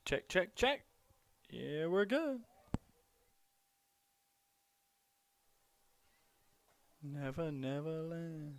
Check, check, check. Yeah, we're good. Never, never land.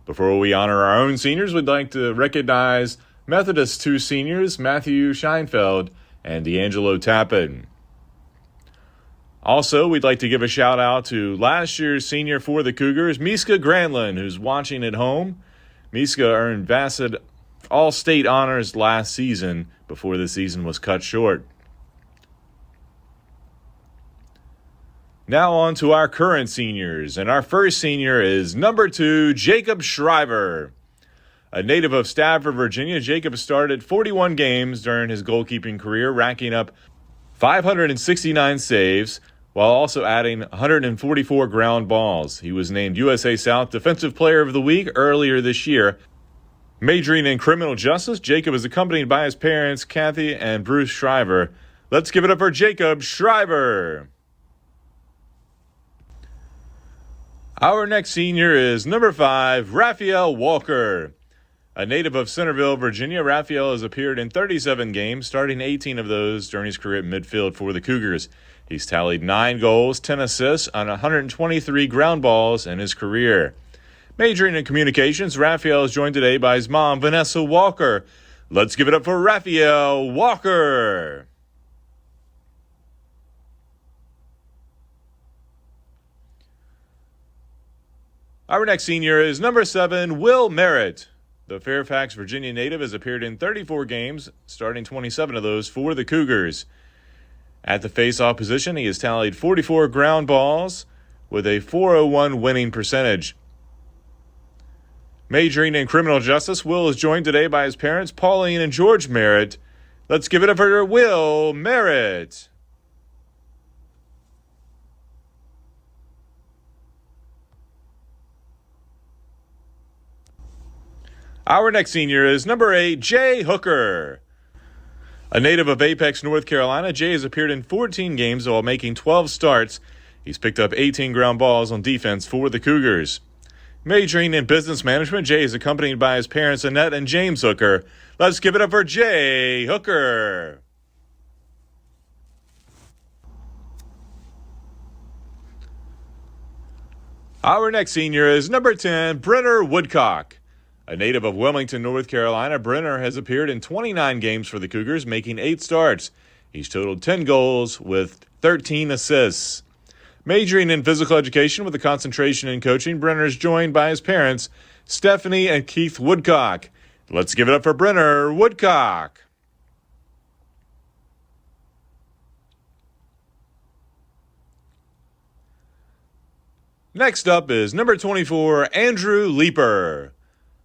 Before we honor our own seniors, we'd like to recognize Methodist 2 seniors, Matthew Scheinfeld and D'Angelo Tappan. Also, we'd like to give a shout out to last year's senior for the Cougars, Miska Granlund, who's watching at home. Miska earned Bassett All-State honors last season before the season was cut short. Now on to our current seniors, and our first senior is number 2, Jacob Shriver. A native of Stafford, Virginia, Jacob started 41 games during his goalkeeping career, racking up 569 saves, while also adding 144 ground balls. He was named USA South Defensive Player of the Week earlier this year. Majoring in criminal justice, Jacob is accompanied by his parents, Kathy and Bruce Shriver. Let's give it up for Jacob Shriver. Our next senior is number 5, Raphael Walker. A native of Centerville, Virginia, Raphael has appeared in 37 games, starting 18 of those during his career at midfield for the Cougars. He's tallied 9 goals, 10 assists, on 123 ground balls in his career. Majoring in communications, Raphael is joined today by his mom, Vanessa Walker. Let's give it up for Raphael Walker. Our next senior is number 7, Will Merritt. The Fairfax, Virginia native has appeared in 34 games, starting 27 of those for the Cougars. At the face-off position, he has tallied 44 ground balls with a .401 winning percentage. Majoring in criminal justice, Will is joined today by his parents, Pauline and George Merritt. Let's give it up for Will Merritt. Our next senior is number 8, Jay Hooker. A native of Apex, North Carolina, Jay has appeared in 14 games while making 12 starts. He's picked up 18 ground balls on defense for the Cougars. Majoring in business management, Jay is accompanied by his parents, Annette and James Hooker. Let's give it up for Jay Hooker. Our next senior is number 10, Brenner Woodcock. A native of Wilmington, North Carolina, Brenner has appeared in 29 games for the Cougars, making 8 starts. He's totaled 10 goals with 13 assists. Majoring in physical education with a concentration in coaching, Brenner is joined by his parents, Stephanie and Keith Woodcock. Let's give it up for Brenner Woodcock. Next up is number 24, Andrew Leeper.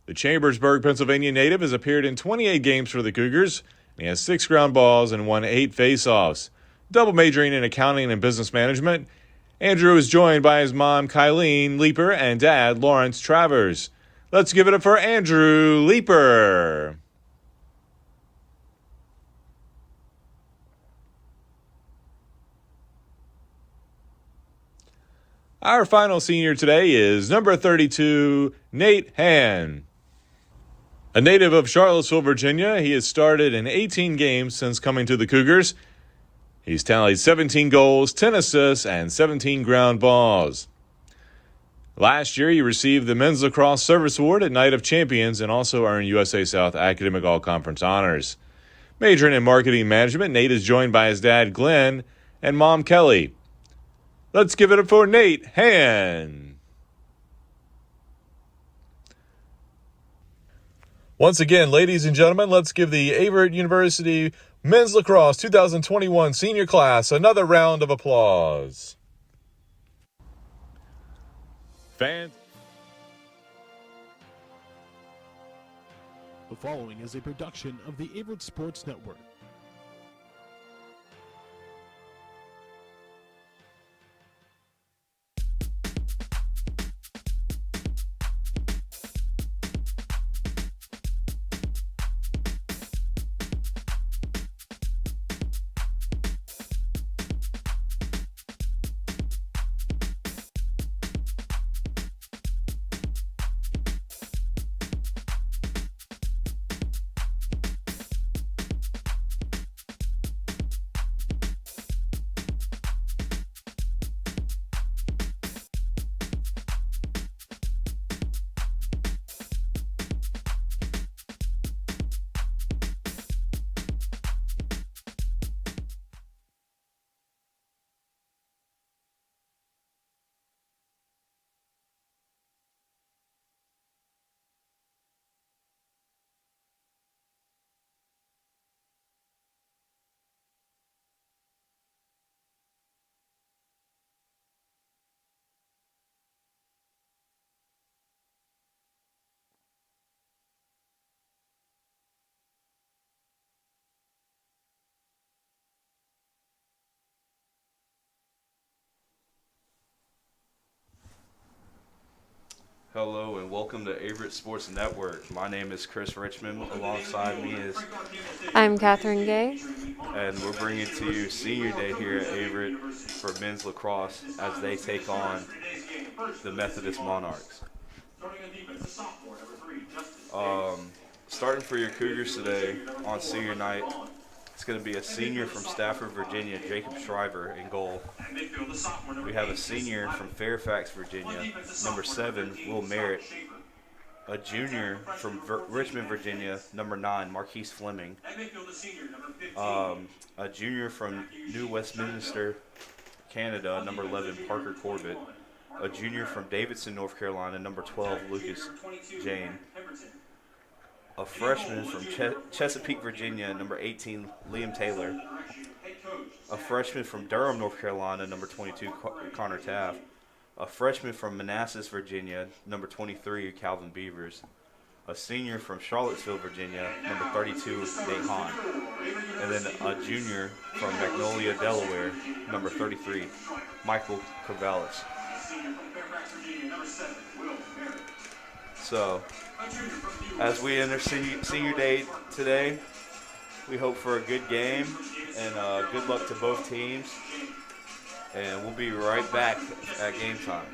The Chambersburg, Pennsylvania native has appeared in 28 games for the Cougars. And he has 6 ground balls and won 8 face-offs. Double majoring in accounting and business management, Andrew is joined by his mom, Kylene Leeper, and dad, Lawrence Travers. Let's give it up for Andrew Leeper. Our final senior today is number 32, Nate Hann. A native of Charlottesville, Virginia, he has started in 18 games since coming to the Cougars. He's tallied 17 goals, 10 assists, and 17 ground balls. Last year, he received the Men's Lacrosse Service Award at Night of Champions and also earned USA South Academic All-Conference honors. Majoring in marketing management, Nate is joined by his dad, Glenn, and mom, Kelly. Let's give it up for Nate Hann. Once again, ladies and gentlemen, let's give the Averett University Men's Lacrosse 2021 Senior Class another round of applause. The following is a production of the Averett Sports Network. Hello and welcome to Averett Sports Network. My name is Chris Richmond. Alongside me is, I'm Catherine Gay. and we're bringing to you Senior Day here at Averett for men's lacrosse as they take on the Methodist Monarchs. Starting for your Cougars today on senior night, it's going to be a senior from Stafford, Virginia, Jacob Shriver in goal. We have a senior from Fairfax, Virginia, number 7, Will Merritt. A junior from Richmond, Virginia, number 9, Marquise Fleming. A junior from New Westminster, Canada, number 11, Parker Corbett. A junior from Davidson, North Carolina, number 12, Lucas Jane. A freshman from Chesapeake, Virginia, number 18, Liam Taylor. A freshman from Durham, North Carolina, number 22, Connor Taft. A freshman from Manassas, Virginia, number 23, Calvin Beavers. A senior from Charlottesville, Virginia, number 32, Nate Hahn. And then a junior from Magnolia, Delaware, number 33, Michael Corvallis. So, as we enter senior day today, we hope for a good game and good luck to both teams. And we'll be right back at game time.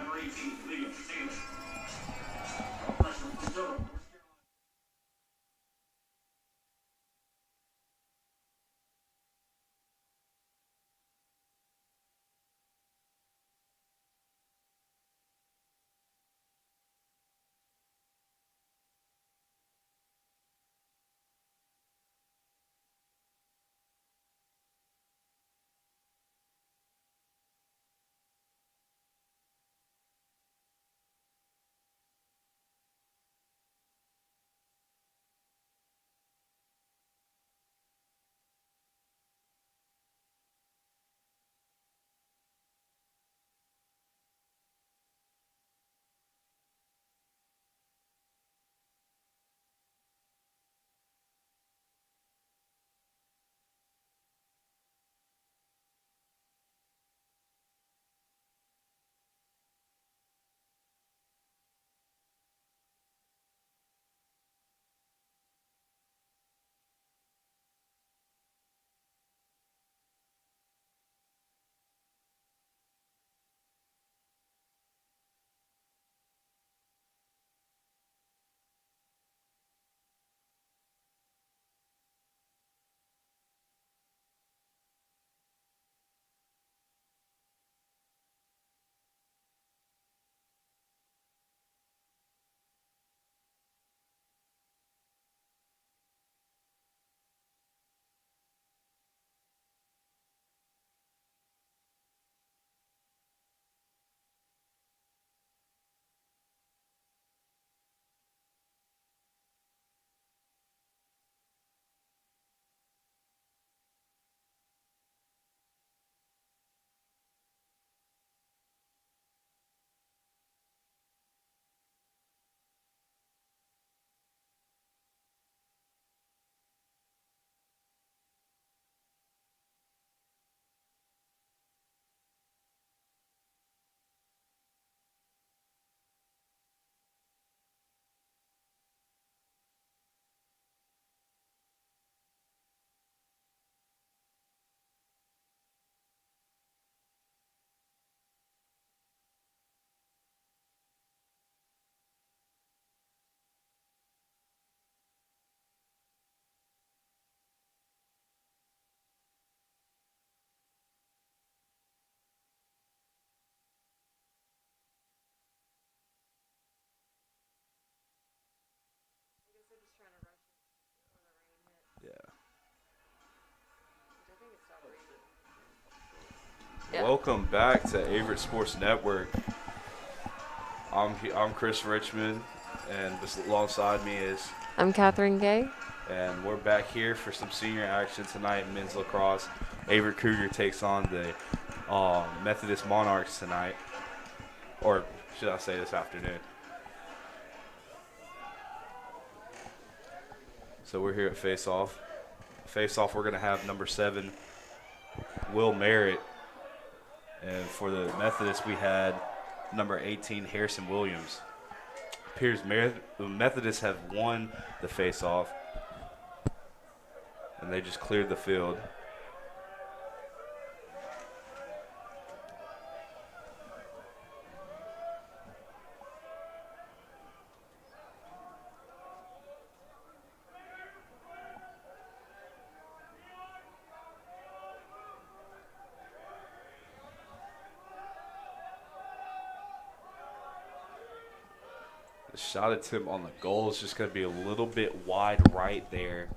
Yeah. Welcome back to Averett Sports Network. I'm Chris Richmond, and alongside me is, I'm Catherine Gay. and we're back here for some senior action tonight in men's lacrosse. Averett Cougar takes on the Methodist Monarchs tonight, or should I say this afternoon. So we're here at face-off. Face-off, we're going to have number 7, Will Merritt. And for the Methodist, we had number 18, Harrison Williams. appears Methodist have won the face-off, and they just cleared the field. The shot attempt on the goal is just going to be a little bit wide right there,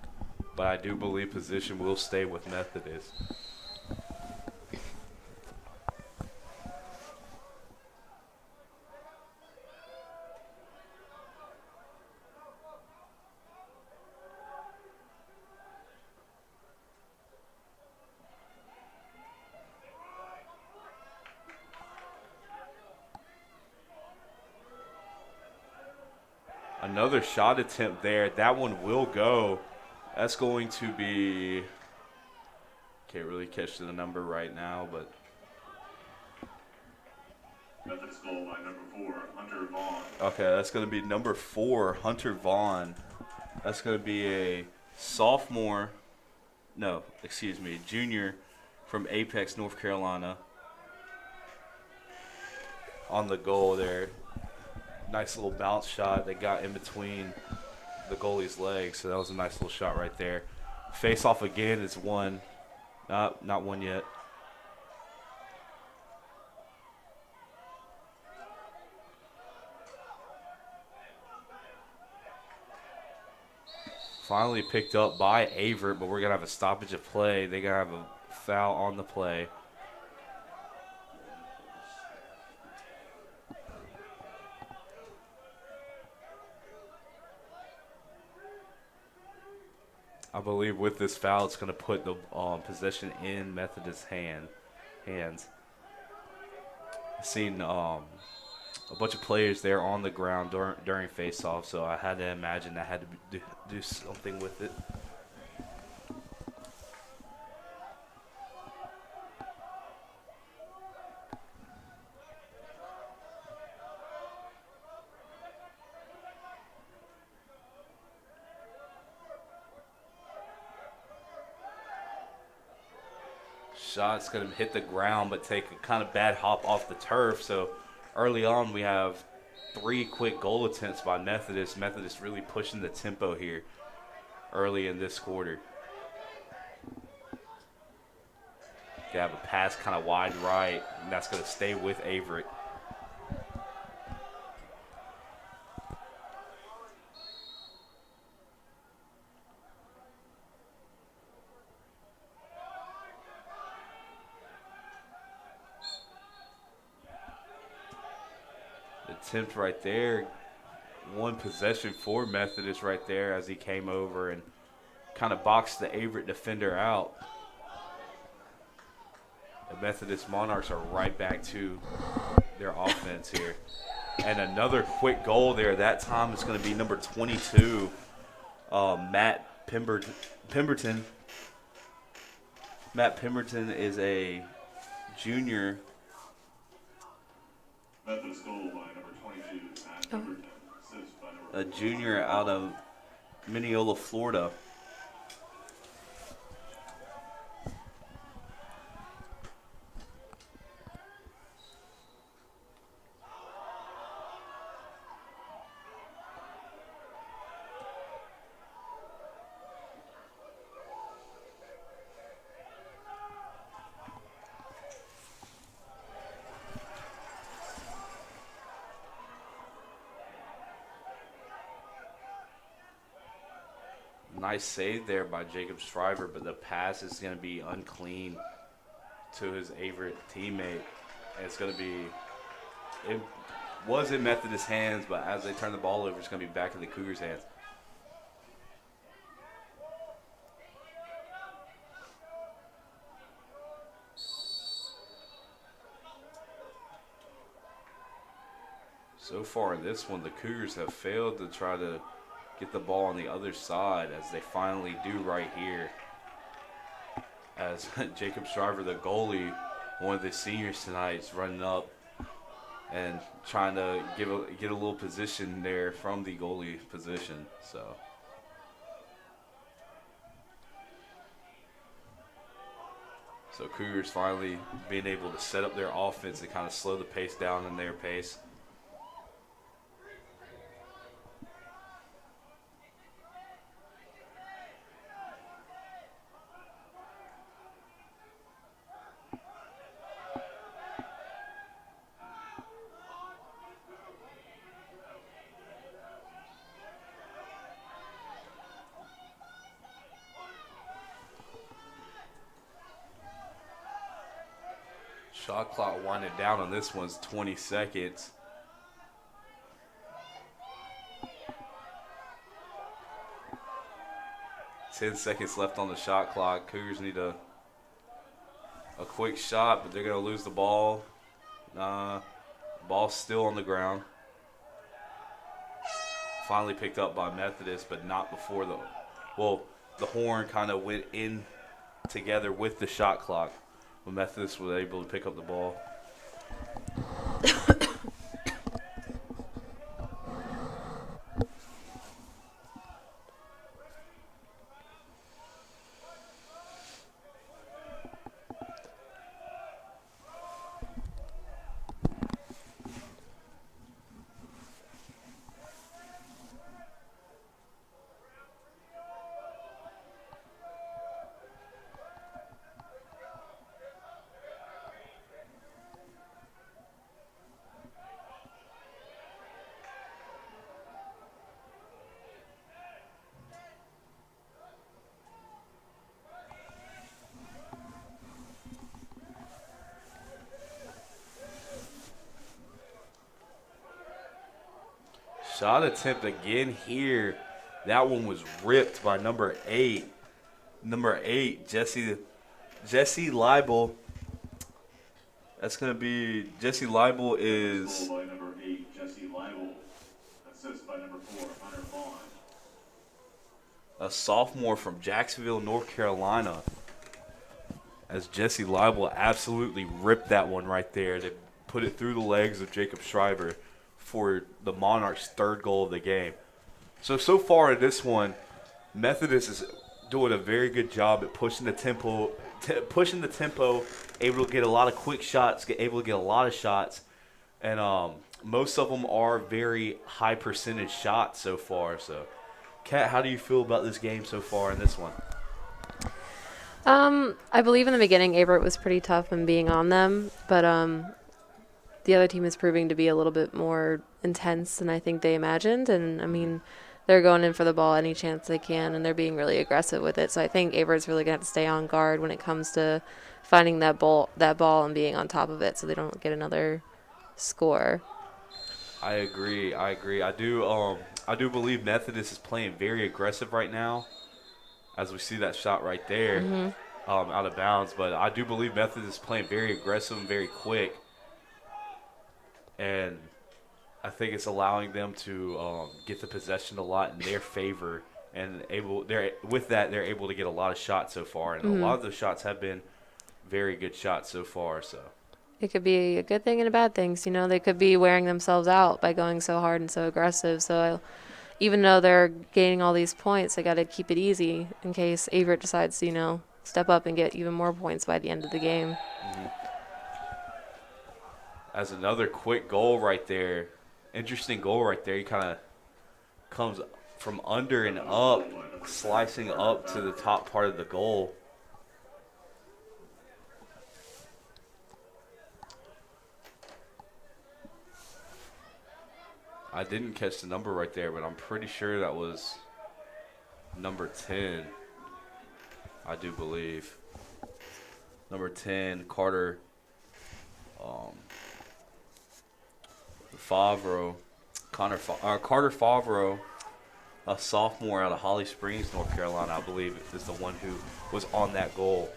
but I do believe position will stay with Methodist. Another shot attempt there. That one will go. That's going to be, can't really catch the number right now, but. Methodist goal by number 4, Hunter Vaughn. Okay, that's going to be number 4, Hunter Vaughn. That's going to be a sophomore, no, excuse me, junior from Apex, North Carolina. On the goal there. Nice little bounce shot. They got in between the goalie's legs, so that was a nice little shot right there. Face off again is one. Not one yet. Finally picked up by Averett, but we're going to have a stoppage of play. They're going to have a foul on the play. I believe with this foul, it's going to put the possession in Methodist's hands. I've seen a bunch of players there on the ground during face-off, so I had to imagine that had to do something with it. Shot's going to hit the ground but take a kind of bad hop off the turf. So early on we have 3 quick goal attempts by Methodist. Methodist really pushing the tempo here early in this quarter. They have a pass kind of wide right, and that's going to stay with Averett. Attempt right there, one possession for Methodist right there as he came over and kind of boxed the Averett defender out. The Methodist Monarchs are right back to their offense here. And another quick goal there. That time it's going to be number 22, Matt Pemberton. Matt Pemberton is a junior. Methodist goal by number 22, Matt Pemberton. Assist by number A junior out of Mineola, Florida. Nice save there by Jacob Shriver, but the pass is going to be unclean to his Averett teammate. And it's going to be, it was in Methodist's hands, but as they turn the ball over, it's going to be back in the Cougars' hands. So far in this one, the Cougars have failed to try to get the ball on the other side, as they finally do right here. As Jacob Shriver, the goalie, one of the seniors tonight, is running up and trying to get a little position there from the goalie position. So Cougars finally being able to set up their offense and kind of slow the pace down in their pace. Shot clock winding down on this one's 20 seconds. Ten seconds left on the shot clock. Cougars need a quick shot, but they're going to lose the ball. Ball's still on the ground. Finally picked up by Methodist, but not before the horn kind of went in together with the shot clock. When Methodist was able to pick up the ball. Shot attempt again here. That one was ripped by number 8. Number 8, Jesse Leibel. That's going to be Jesse Leibel is. Goal by number 8, Jesse Leibel. Assist by number 4, Hunter Vaughn. A sophomore from Jacksonville, North Carolina. As Jesse Leibel absolutely ripped that one right there. They put it through the legs of Jacob Schreiber for the Monarchs' third goal of the game. So far in this one, Methodist is doing a very good job at pushing the tempo, able to get a lot of quick shots, able to get a lot of shots, and most of them are very high percentage shots so far. So, Kat, how do you feel about this game so far in this one? I believe in the beginning Averett was pretty tough in being on them, but the other team is proving to be a little bit more intense than I think they imagined. And, I mean, they're going in for the ball any chance they can, and they're being really aggressive with it. So I think Averett's really going to have to stay on guard when it comes to finding that ball and being on top of it so they don't get another score. I agree. I do believe Methodist is playing very aggressive right now, as we see that shot right there out of bounds. But I do believe Methodist is playing very aggressive and very quick. And I think it's allowing them to get the possession a lot in their favor, and they're able to get a lot of shots so far, and a lot of those shots have been very good shots so far. So It could be a good thing and a bad thing. So, they could be wearing themselves out by going so hard and so aggressive. So even though they're gaining all these points, they got to keep it easy in case Averett decides to, step up and get even more points by the end of the game. As another quick goal right there, interesting goal right there. He kind of comes from under and up, slicing up to the top part of the goal. I didn't catch the number right there, but I'm pretty sure that was number 10, I do believe. Number 10, Carter Carter Favreau, a sophomore out of Holly Springs, North Carolina, I believe, is the one who was on that goal.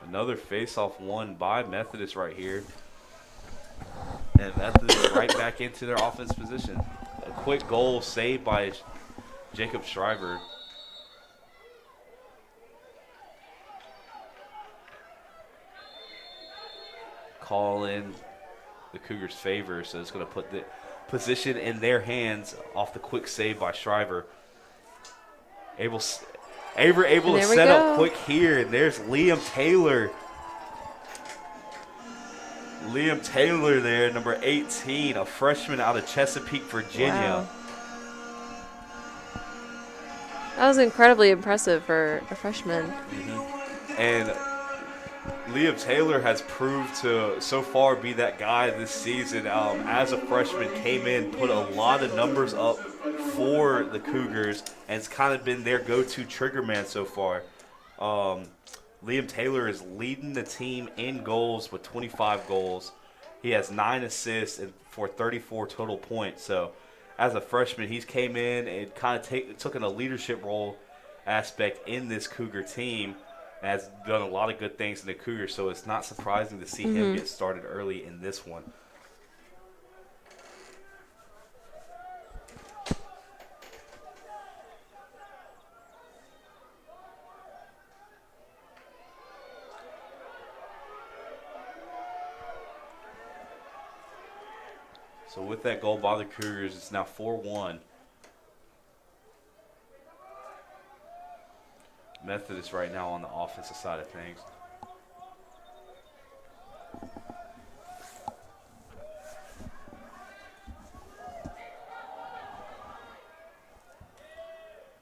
Another face-off won by Methodist right here. And Methodist right back into their offense position. A quick goal saved by Jacob Schreiber. call in the Cougars' favor, so it's going to put the position in their hands off the quick save by Shriver. Able to set up quick here, and there's Liam Taylor. Liam Taylor there, number 18, a freshman out of Chesapeake, Virginia. Wow. That was incredibly impressive for a freshman. And Liam Taylor has proved to so far be that guy this season. As a freshman, came in, put a lot of numbers up for the Cougars, and it's kind of been their go-to trigger man so far. Liam Taylor is leading the team in goals with 25 goals. He has 9 assists and for 34 total points. So as a freshman, he's came in and kind of took in a leadership role aspect in this Cougar team and has done a lot of good things in the Cougars. So it's not surprising to see him get started early in this one. So with that goal by the Cougars, it's now 4-1. Methodist right now on the offensive side of things.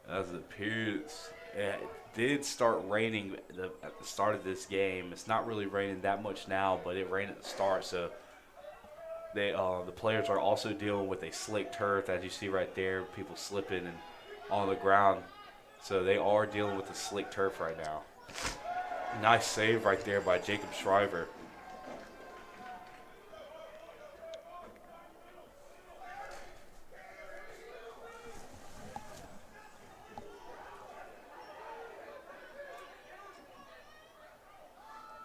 As it appears, it did start raining at the start of this game. It's not really raining that much now, but it rained at the start, so the players are also dealing with a slick turf, as you see right there, people slipping and on the ground. So they are dealing with the slick turf right now. Nice save right there by Jacob Shriver.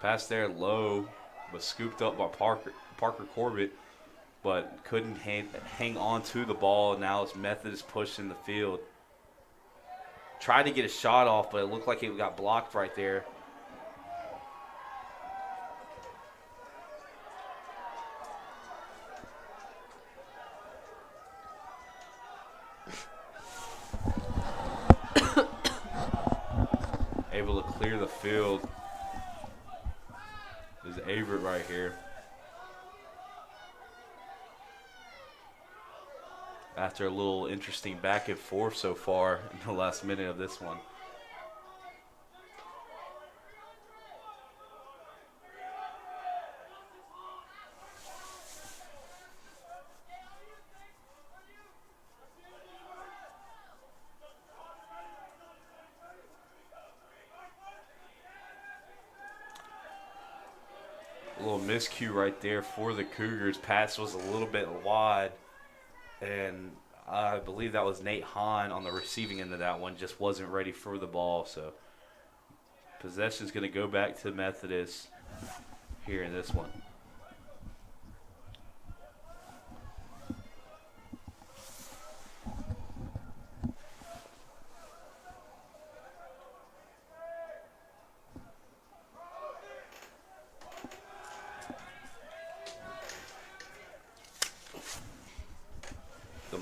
Pass there low, but scooped up by Parker Corbett, but couldn't hang on to the ball. Now it's Methodist pushing the field. Tried to get a shot off, but it looked like it got blocked right there. Able to clear the field is Averett right here. After a little interesting back and forth so far in the last minute of this one. A little miscue right there for the Cougars. Pass was a little bit wide. And I believe that was Nate Hahn on the receiving end of that one. Just wasn't ready for the ball. So possession's going to go back to Methodist here in this one.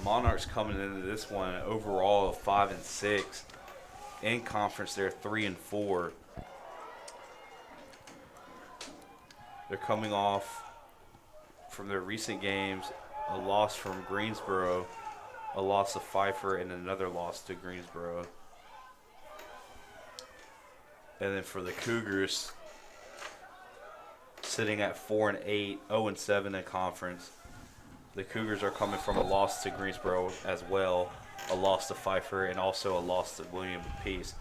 Monarchs coming into this one overall of 5-6. In conference, they're 3-4. They're coming off from their recent games, a loss from Greensboro, a loss to Pfeiffer, and another loss to Greensboro. And then for the Cougars, sitting at 4-8, 0-7 in conference. The Cougars are coming from a loss to Greensboro as well, a loss to Pfeiffer, and also a loss to William Peace.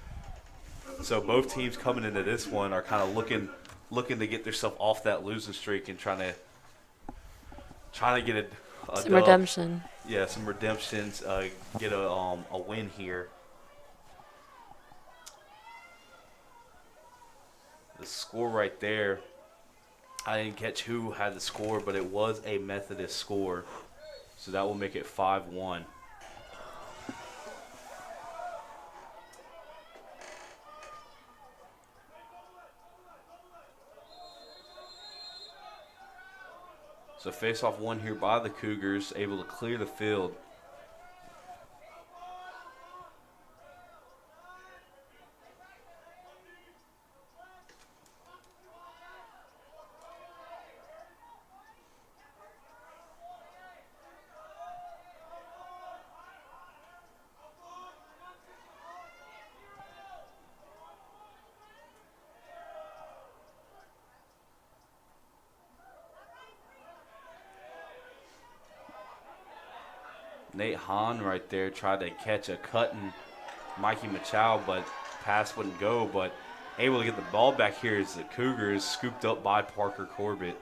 So both teams coming into this one are kind of looking to get themselves off that losing streak and trying to get some redemption. Yeah, some redemptions. Get a win here. The score right there. I didn't catch who had the score, but it was a Methodist score. So that will make it 5-1. So face-off one here by the Cougars, able to clear the field. Nate Hahn right there tried to catch a cutting Mikey Machau, but pass wouldn't go. But able to get the ball back here is the Cougars, scooped up by Parker Corbett.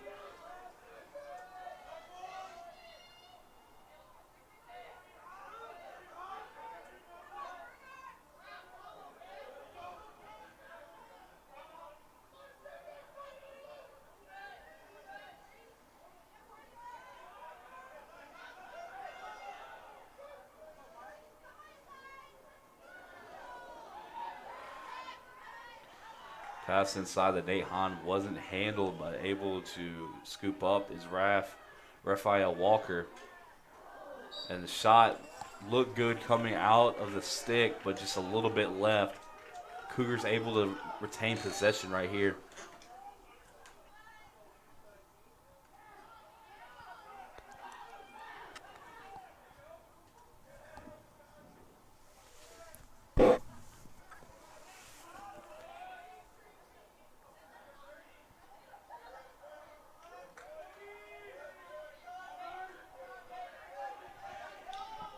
Pass inside that Nate Hahn wasn't handled, but able to scoop up is Raphael Walker. And the shot looked good coming out of the stick, but just a little bit left. Cougars able to retain possession right here.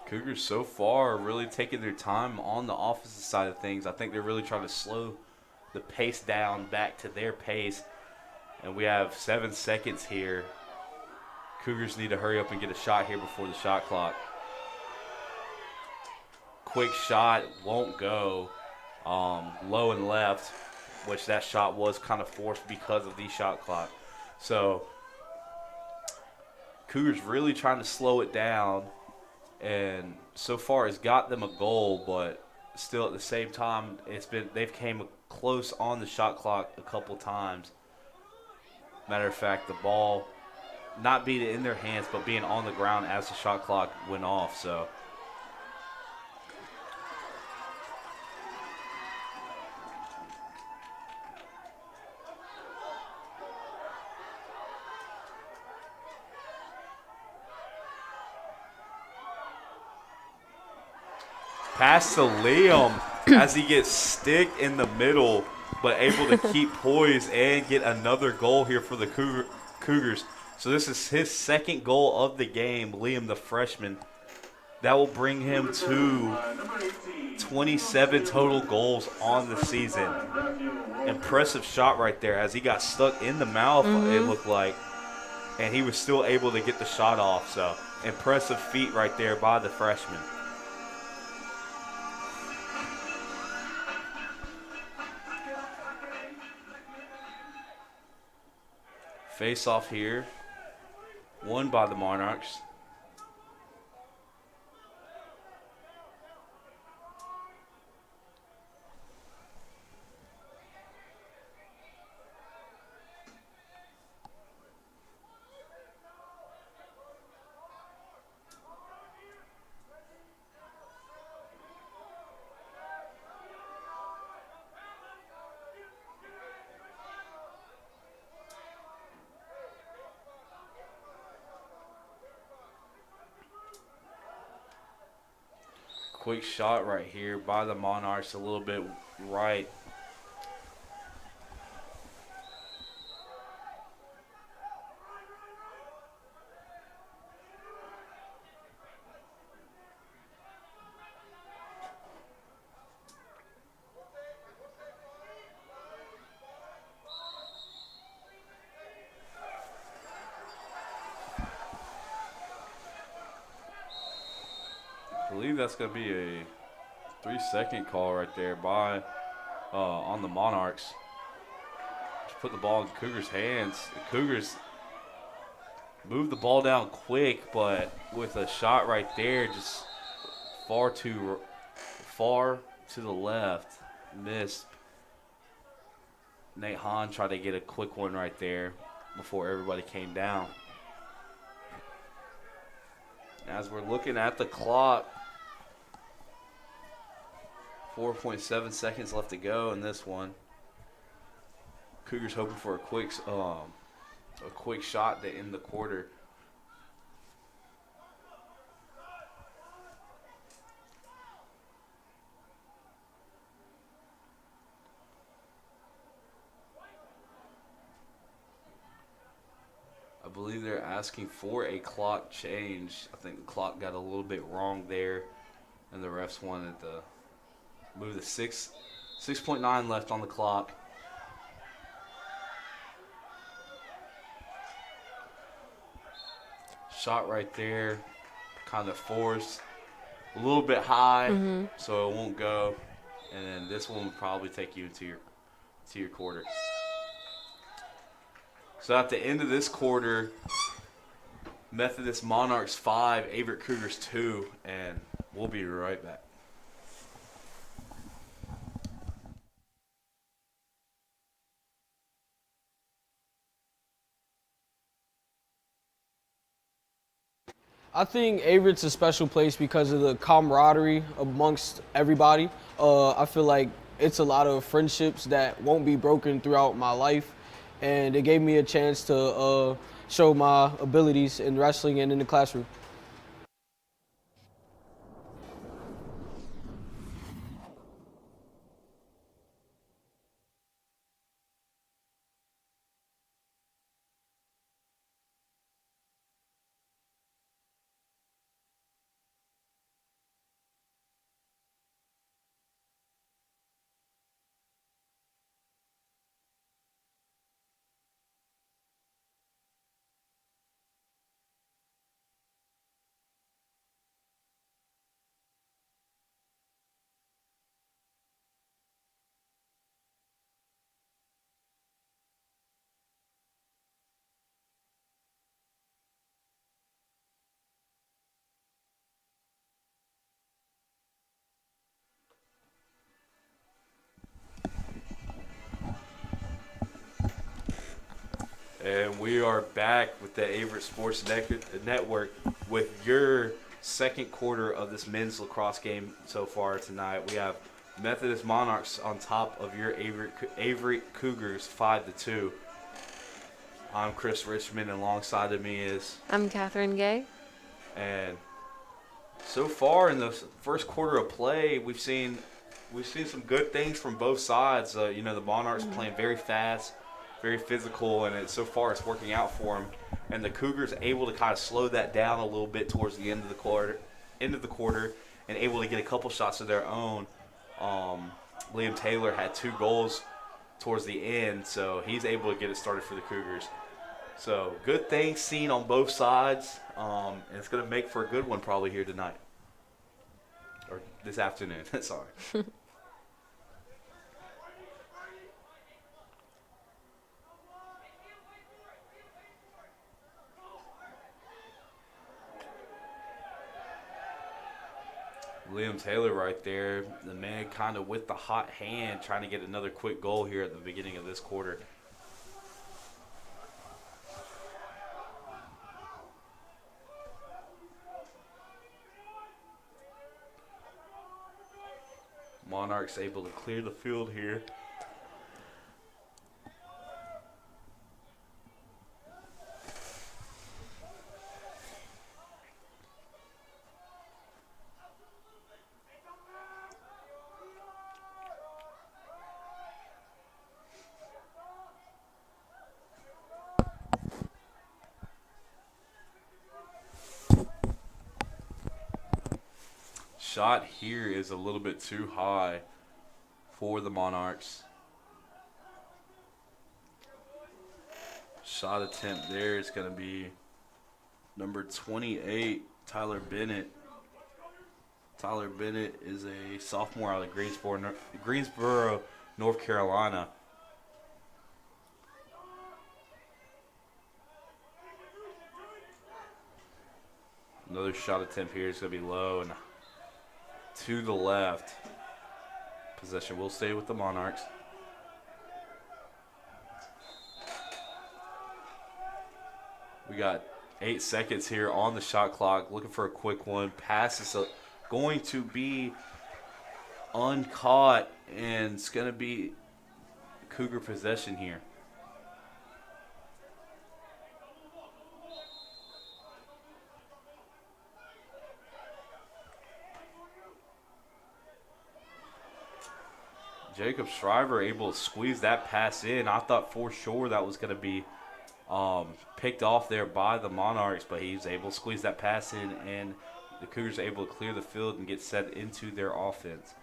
Cougars so far are really taking their time on the offensive side of things. I think they're really trying to slow the pace down back to their pace. And we have 7 seconds here. Cougars need to hurry up and get a shot here before the shot clock. Quick shot won't go. Low and left, which that shot was kind of forced because of the shot clock. So Cougars really trying to slow it down. And so far it's got them a goal, but still at the same time they've came close on the shot clock a couple times. Matter of fact, the ball not being in their hands, but being on the ground as the shot clock went off. So pass to Liam as he gets stick in the middle, but able to keep poise and get another goal here for the Cougars. So this is his second goal of the game, Liam the freshman. That will bring him to 27 total goals on the season. Impressive shot right there as he got stuck in the mouth, it looked like, and he was still able to get the shot off. So impressive feat right there by the freshman. Face off here, won by the Monarchs. Quick shot right here by the Monarchs, a little bit right. I believe that's going to be a 3-second call right there by on the Monarchs. Just put the ball in Cougars' hands. The Cougars moved the ball down quick, but with a shot right there, just far to the left, missed. Nate Hahn tried to get a quick one right there before everybody came down. As we're looking at the clock, 4.7 seconds left to go in this one. Cougars hoping for a quick shot to end the quarter. I believe they're asking for a clock change. I think the clock got a little bit wrong there, and the refs wanted to move the 6.9 left on the clock. Shot right there, kind of forced, a little bit high, so it won't go. And then this one will probably take you into your quarter. So at the end of this quarter, Methodist Monarchs 5, Averett Cougars 2, and we'll be right back. I think Averett's a special place because of the camaraderie amongst everybody. I feel like it's a lot of friendships that won't be broken throughout my life, and it gave me a chance to show my abilities in wrestling and in the classroom. And we are back with the Averett Sports Network with your second quarter of this men's lacrosse game so far tonight. We have Methodist Monarchs on top of your Averett Cougars 5-2. I'm Chris Richmond, and alongside of me is... I'm Catherine Gay. And so far in the first quarter of play, we've seen some good things from both sides. The Monarchs playing very fast, very physical, and so far it's working out for them. And the Cougars able to kind of slow that down a little bit towards the end of the quarter, and able to get a couple shots of their own. Liam Taylor had 2 goals towards the end, so he's able to get it started for the Cougars. So good things seen on both sides, and it's going to make for a good one probably here tonight. Or this afternoon, sorry. Liam Taylor right there, the man kind of with the hot hand, trying to get another quick goal here at the beginning of this quarter. Monarchs able to clear the field here. Shot here is a little bit too high for the Monarchs. Shot attempt there is going to be number 28, Tyler Bennett. Tyler Bennett is a sophomore out of Greensboro, North Carolina. Another shot attempt here is going to be low and to the left. Possession will stay with the Monarchs. We got 8 seconds here on the shot clock. Looking for a quick one. Pass is going to be uncaught, and it's going to be Cougar possession here. Jacob Shriver able to squeeze that pass in. I thought for sure that was going to be picked off there by the Monarchs, but he was able to squeeze that pass in, and the Cougars are able to clear the field and get set into their offense.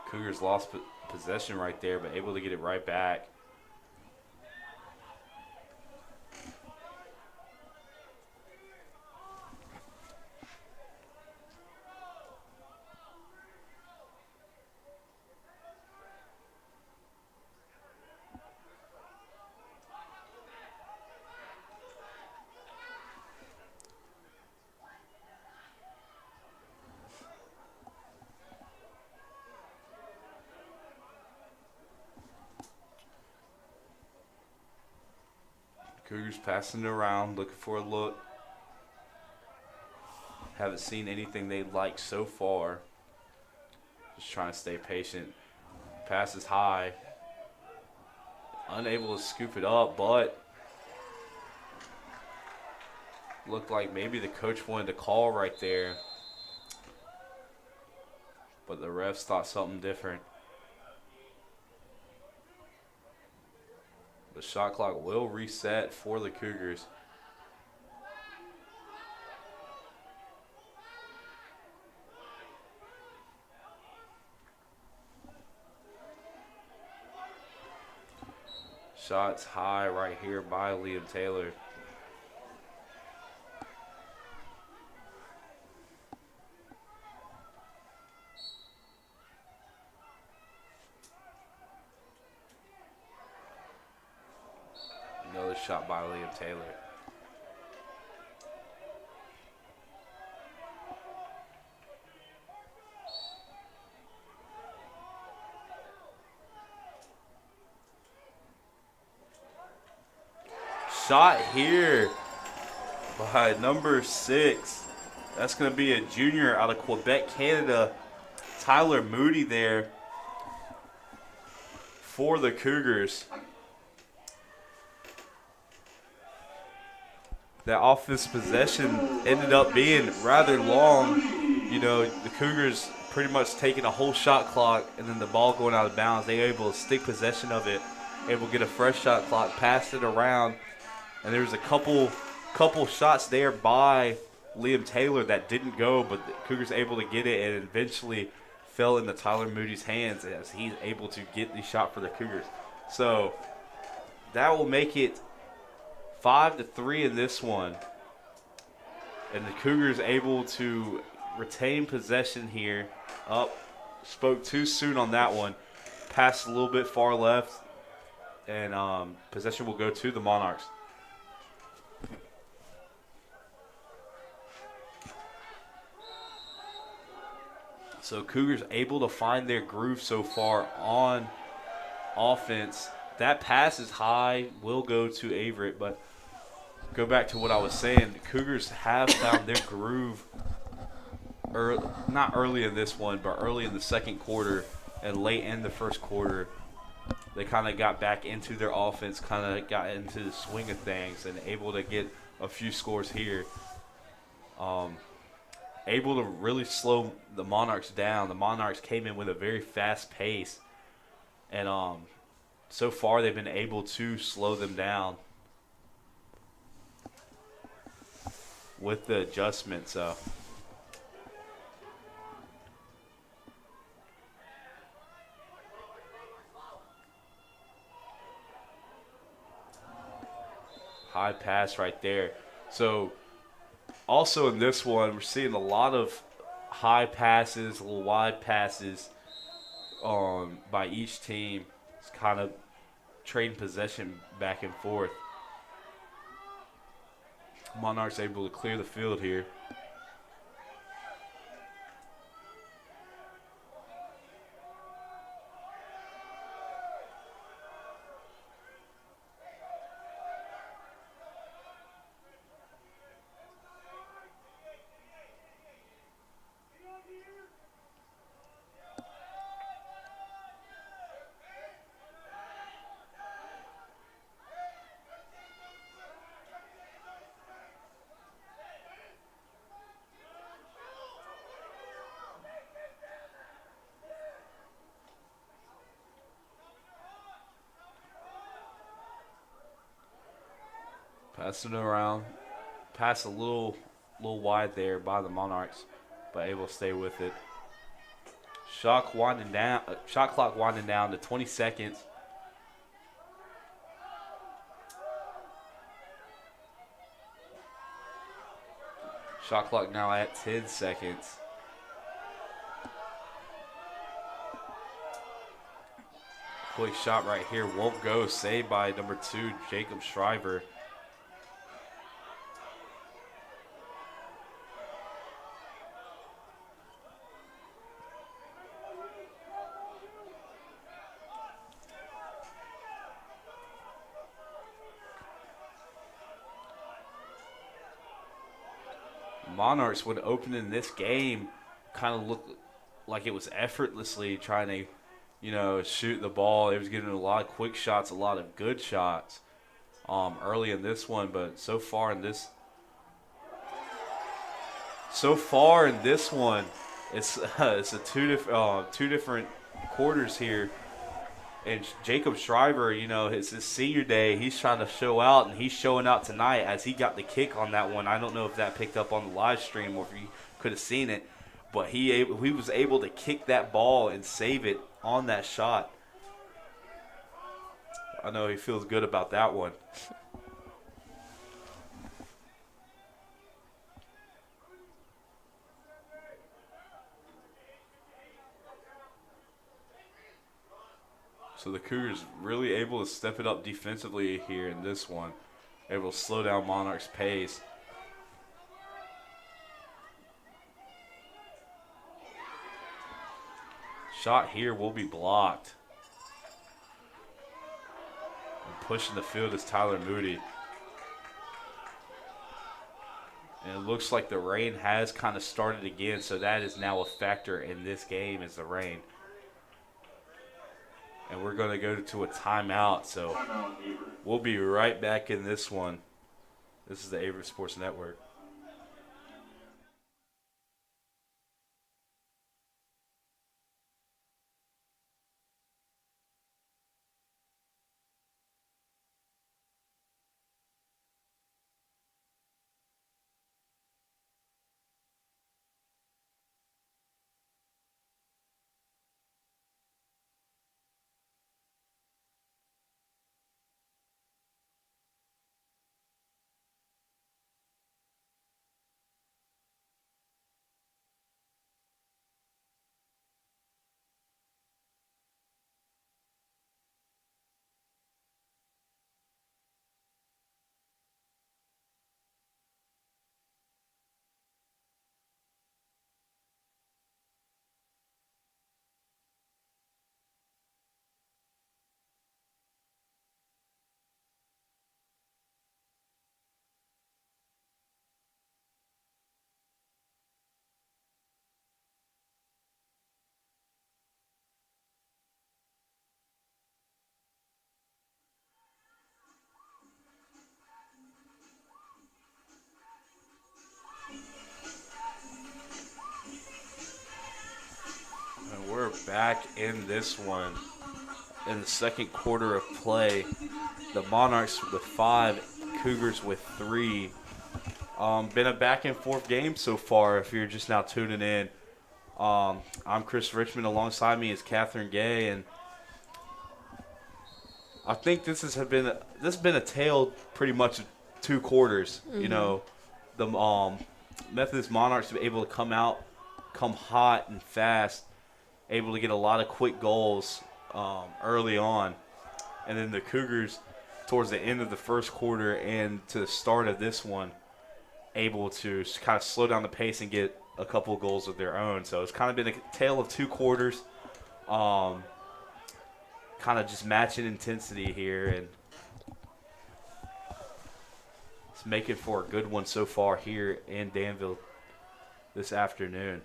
Cougars lost possession right there, but able to get it right back. Cougars passing it around, looking for a look. Haven't seen anything they like so far. Just trying to stay patient. Pass is high. Unable to scoop it up, but looked like maybe the coach wanted to call right there. But the refs thought something different. The shot clock will reset for the Cougars. Shots high right here by Liam Taylor. Another shot by Liam Taylor. Shot here by number 6. That's going to be a junior out of Quebec, Canada. Tyler Moody there for the Cougars. That offensive possession ended up being rather long. You know, the Cougars pretty much taking a whole shot clock and then the ball going out of bounds. They were able to stick possession of it, able to get a fresh shot clock, pass it around. And there was a couple shots there by Liam Taylor that didn't go, but the Cougars able to get it, and it eventually fell into Tyler Moody's hands as he's able to get the shot for the Cougars. So that will make it 5-3 in this one. And the Cougars able to retain possession here. Spoke too soon on that one. Passed a little bit far left, and possession will go to the Monarchs. So Cougars able to find their groove so far on offense. That pass is high, will go to Averett, but go back to what I was saying. The Cougars have found their groove, not early in this one, but early in the second quarter and late in the first quarter. They kind of got back into their offense, kind of got into the swing of things, and able to get a few scores here. Able to really slow the Monarchs down. The Monarchs came in with a very fast pace, and so far they've been able to slow them down with the adjustments. High pass right there. So also in this one, we're seeing a lot of high passes, little wide passes by each team. It's kind of trading possession back and forth. Monarchs able to clear the field here. Messing around. Pass a little wide there by the Monarchs, but able to stay with it. Shot clock winding down to 20 seconds. Shot clock now at 10 seconds. Quick shot right here won't go. Saved by number 2, Jacob Shriver. Monarchs, when opening this game, kind of looked like it was effortlessly trying to, shoot the ball. It was getting a lot of quick shots, a lot of good shots early in this one. But so far in this one, it's a two different quarters here. And Jacob Shriver, it's his senior day. He's trying to show out, and he's showing out tonight as he got the kick on that one. I don't know if that picked up on the live stream or if you could have seen it, but he was able to kick that ball and save it on that shot. I know he feels good about that one. So the Cougars really able to step it up defensively here in this one. Able to slow down Monarch's pace. Shot here will be blocked. And pushing the field is Tyler Moody. And it looks like the rain has kind of started again, so that is now a factor in this game is the rain. And we're going to go to a timeout, so we'll be right back in this one. This is the Averett Sports Network. We're back in this one in the second quarter of play. The Monarchs with 5, Cougars with 3. Been a back and forth game so far if you're just now tuning in. I'm Chris Richmond. Alongside me is Catherine Gay, and I think this has been a tale pretty much of 2 quarters. Mm-hmm. The Methodist Monarchs have been able to come hot and fast, able to get a lot of quick goals early on. And then the Cougars, towards the end of the first quarter and to the start of this one, able to kind of slow down the pace and get a couple of goals of their own. So it's kind of been a tale of 2 quarters, kind of just matching intensity here. And it's making for a good one so far here in Danville this afternoon.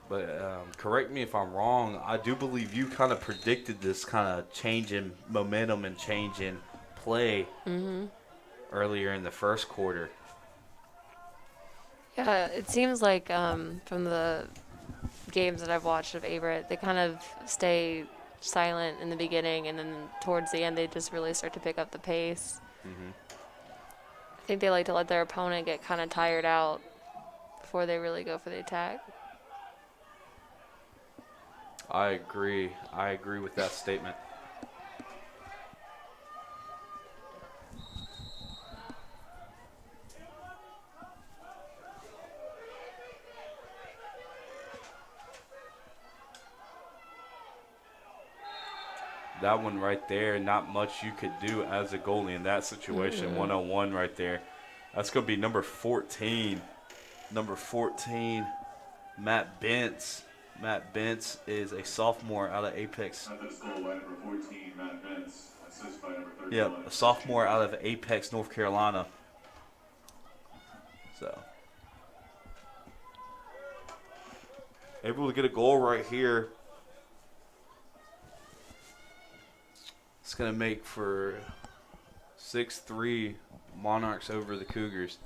But correct me if I'm wrong, I do believe you kind of predicted this kind of change in momentum and change in play earlier in the first quarter. Yeah, it seems like from the games that I've watched of Averett, they kind of stay silent in the beginning, and then towards the end, they just really start to pick up the pace. I think they like to let their opponent get kind of tired out before they really go for the attack. I agree. I agree with that statement. That one right there, not much you could do as a goalie in that situation. 1-on-1 right there. That's going to be number 14. Number 14, Matt Bentz. Matt Bentz is a sophomore out of Apex. Methodist goal by number 14, Matt Bentz. Assist by number 31. Yep, a sophomore out of Apex, North Carolina. So, able to get a goal right here. It's going to make for 6-3 Monarchs over the Cougars.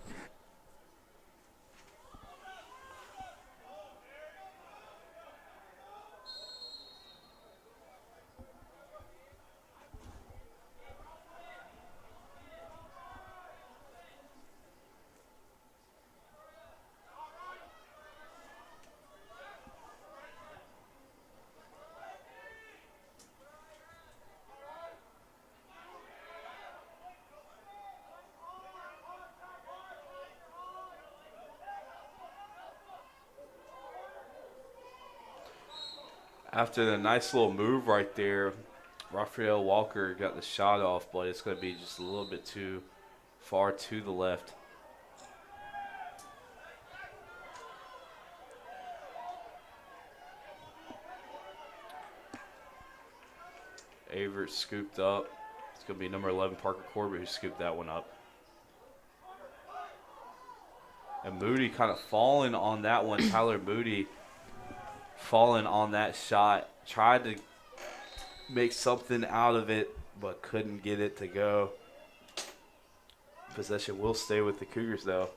After the nice little move right there, Raphael Walker got the shot off, but it's going to be just a little bit too far to the left. Averett scooped up. It's going to be number 11, Parker Corbett, who scooped that one up. And Moody kind of falling on that one. Tyler Moody falling on that shot. Tried to make something out of it, but couldn't get it to go. Possession will stay with the Cougars, though.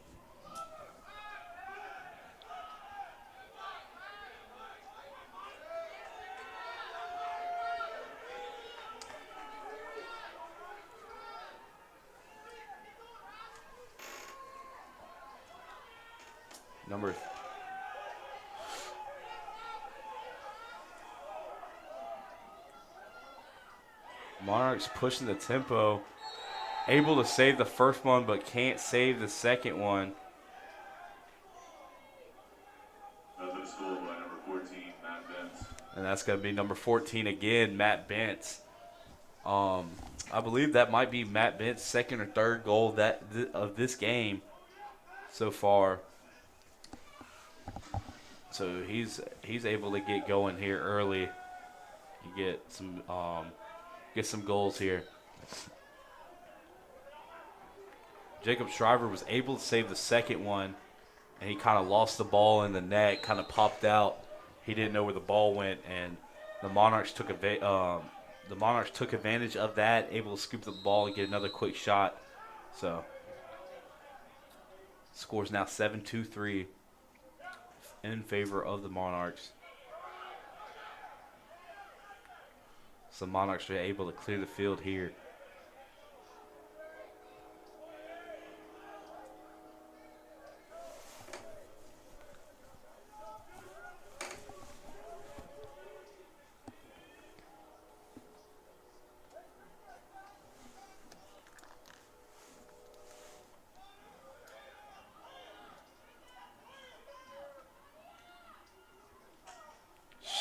Monarchs pushing the tempo. Able to save the first one, but can't save the second one. Methodist goal by number 14, Matt Bentz. And that's going to be number 14 again, Matt Bentz. I believe that might be Matt Bentz's second or third goal of this game so far. So he's able to get going here early. You get some goals here. Jacob Shriver was able to save the second one, and he kind of lost the ball in the net, kind of popped out. He didn't know where the ball went, and the Monarchs took advantage of that, able to scoop the ball and get another quick shot. So, score's now 7-2-3 in favor of the Monarchs. So, Monarchs are able to clear the field here.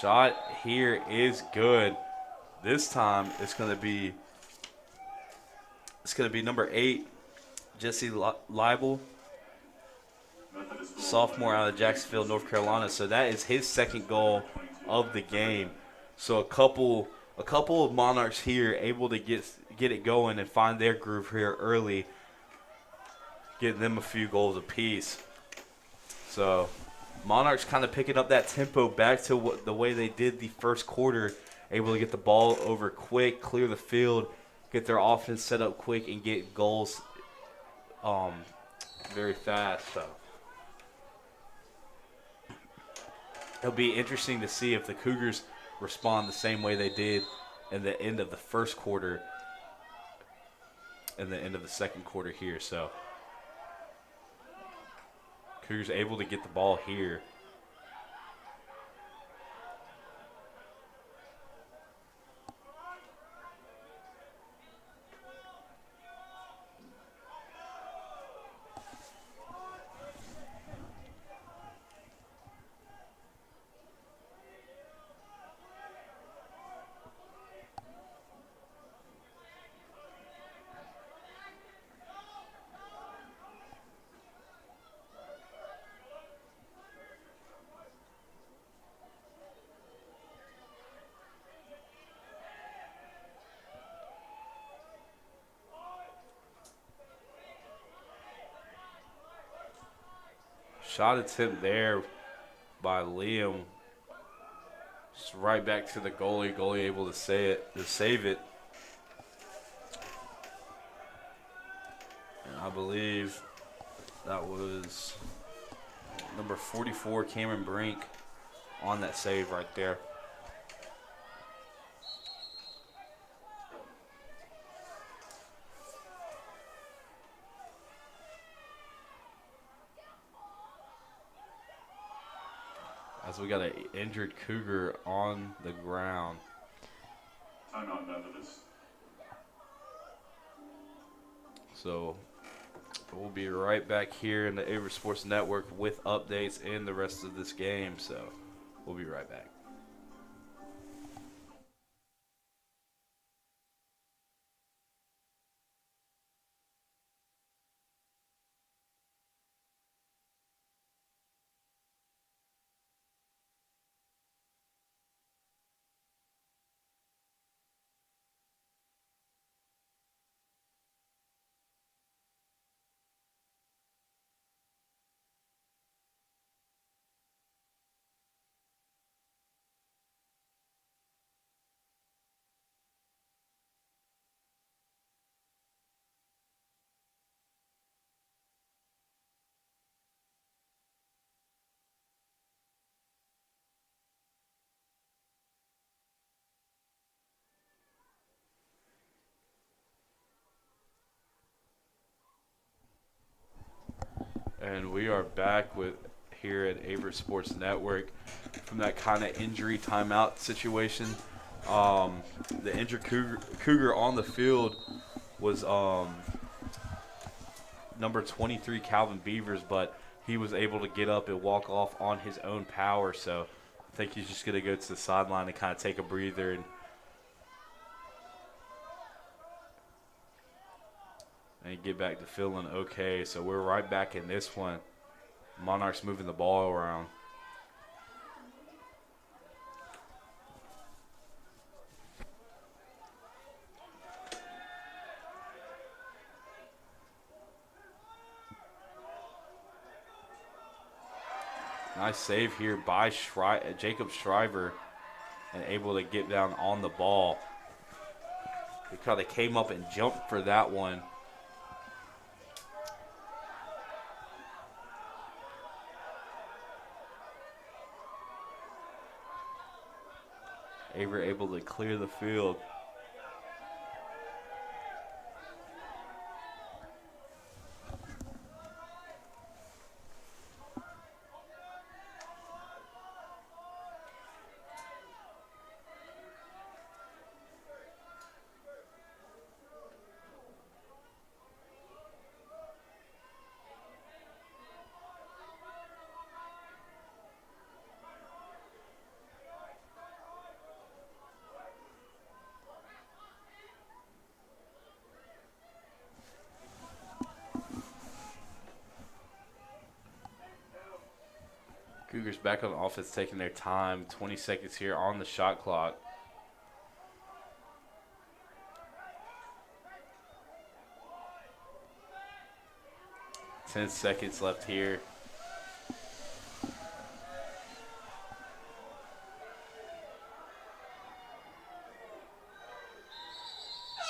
Shot here is good. This time it's going to be number 8, Jesse Leibel, sophomore out of Jacksonville, North Carolina. So that is his second goal of the game. So a couple of Monarchs here able to get it going and find their groove here early, getting them a few goals apiece. So Monarchs kind of picking up that tempo back to the way they did the first quarter, able to get the ball over quick, clear the field, get their offense set up quick, and get goals very fast. So it'll be interesting to see if the Cougars respond the same way they did in the end of the first quarter and the end of the second quarter here. So Cougars able to get the ball here. Shot attempt there by Liam. Just right back to the goalie. Goalie able to save it. And I believe that was number 44, Cameron Brink, on that save right there. As we got an injured Cougar on the ground. Timeout, Methodist. So we'll be right back here in the Averett Sports Network with updates in the rest of this game. So we'll be right back. And we are back with here at Averett Sports Network from that kind of injury timeout situation. The injured Cougar on the field was number 23, Calvin Beavers, but he was able to get up and walk off on his own power. So I think he's just going to go to the sideline and kind of take a breather and get back to feeling okay. So we're right back in this one. Monarchs moving the ball around. Nice save here by Jacob Shriver, and able to get down on the ball. They kind of came up and jumped for that one. Averett able to clear the field. Cougars back on offense, taking their time. 20 seconds here on the shot clock. Ten seconds left here.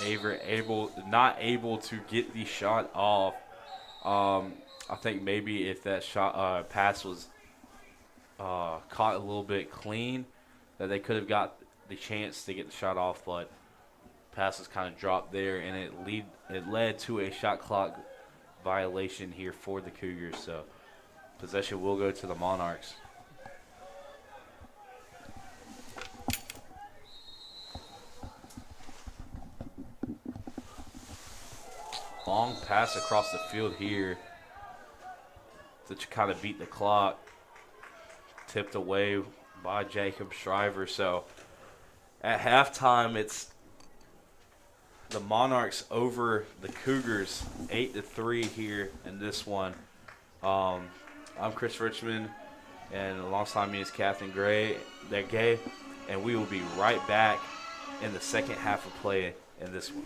Averett not able to get the shot off. I think maybe if that shot pass was caught a little bit clean that they could have got the chance to get the shot off, but passes kind of dropped there, and it led to a shot clock violation here for the Cougars. So possession will go to the Monarchs. Long pass across the field here to kind of beat the clock. Tipped away by Jacob Shriver. So at halftime, it's the Monarchs over the Cougars, 8-3 here in this one. I'm Chris Richmond, and alongside me is Catherine Gay, and we will be right back in the second half of play in this one.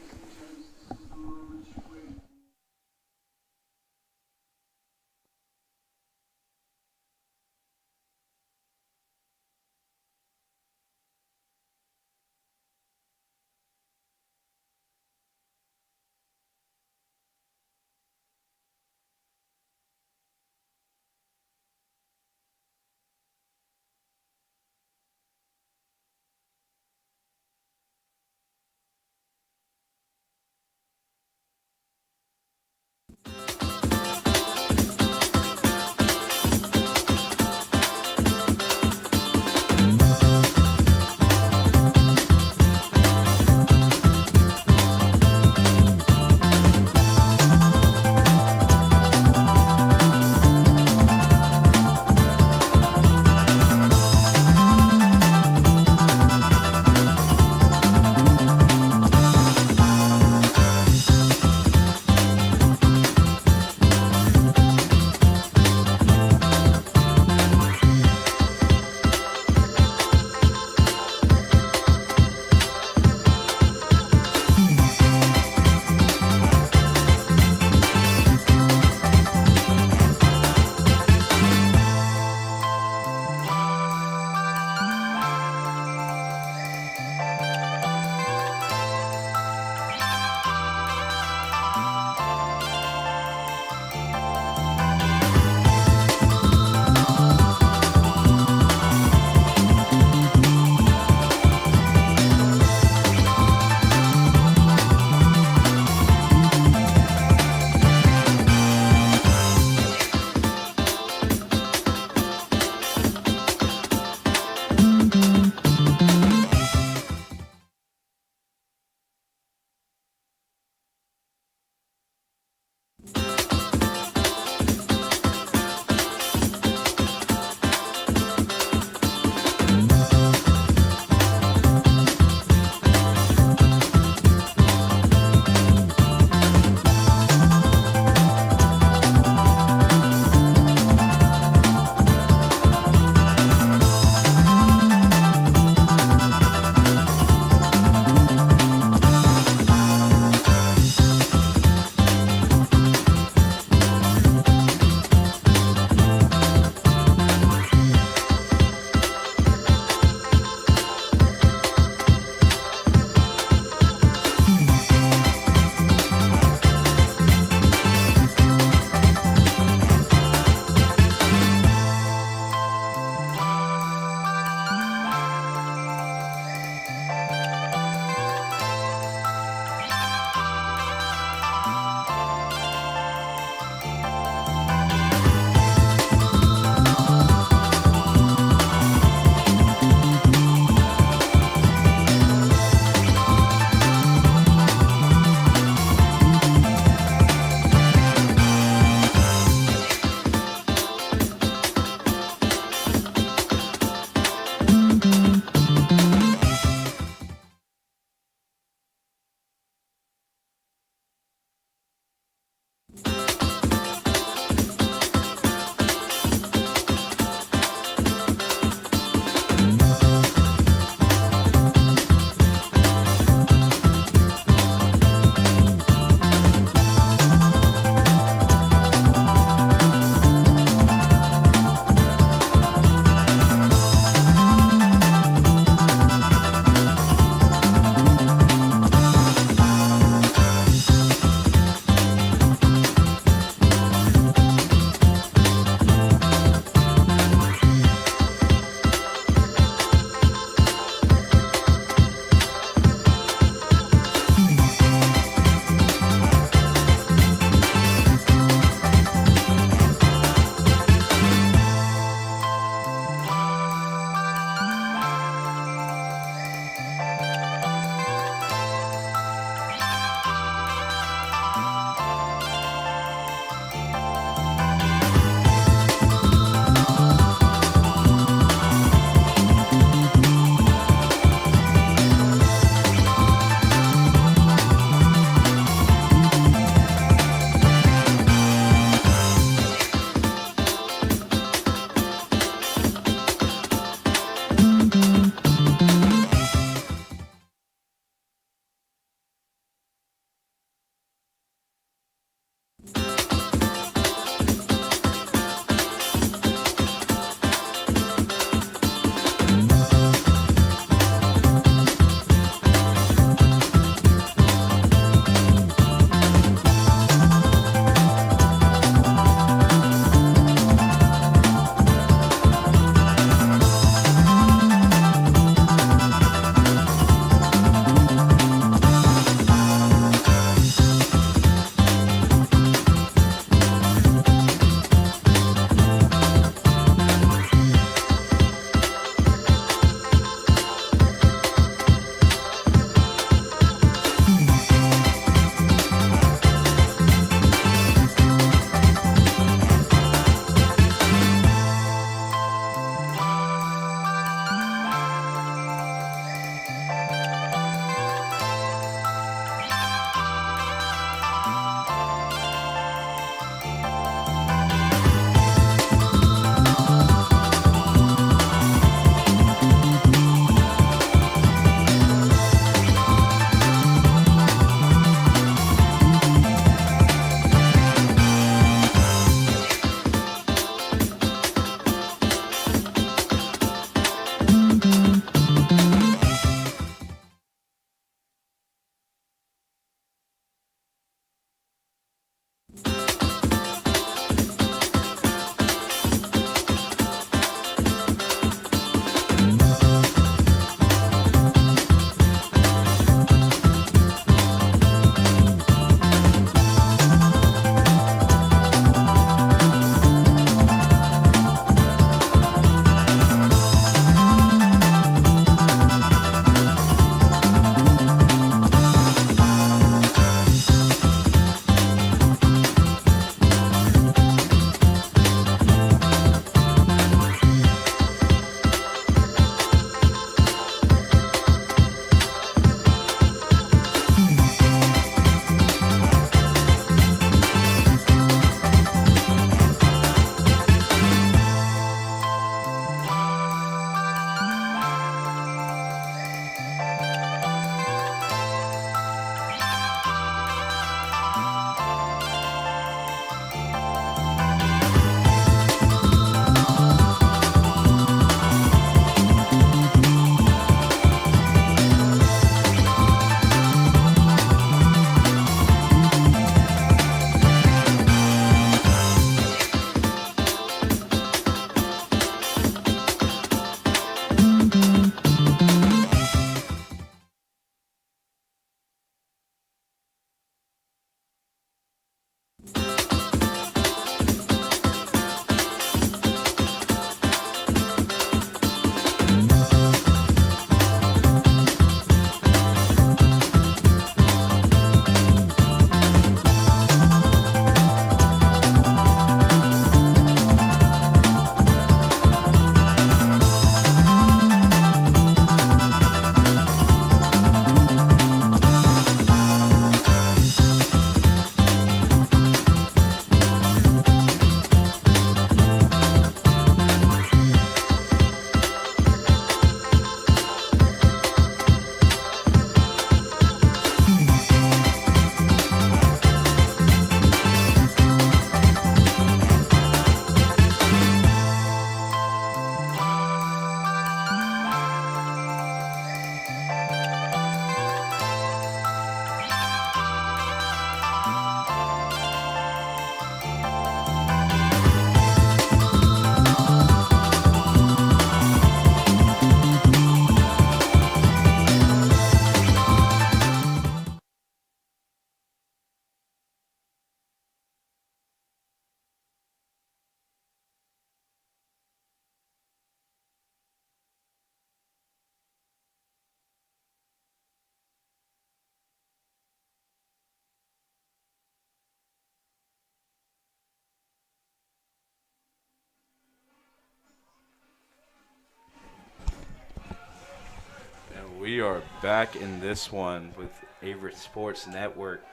are back in this one with Averett Sports Network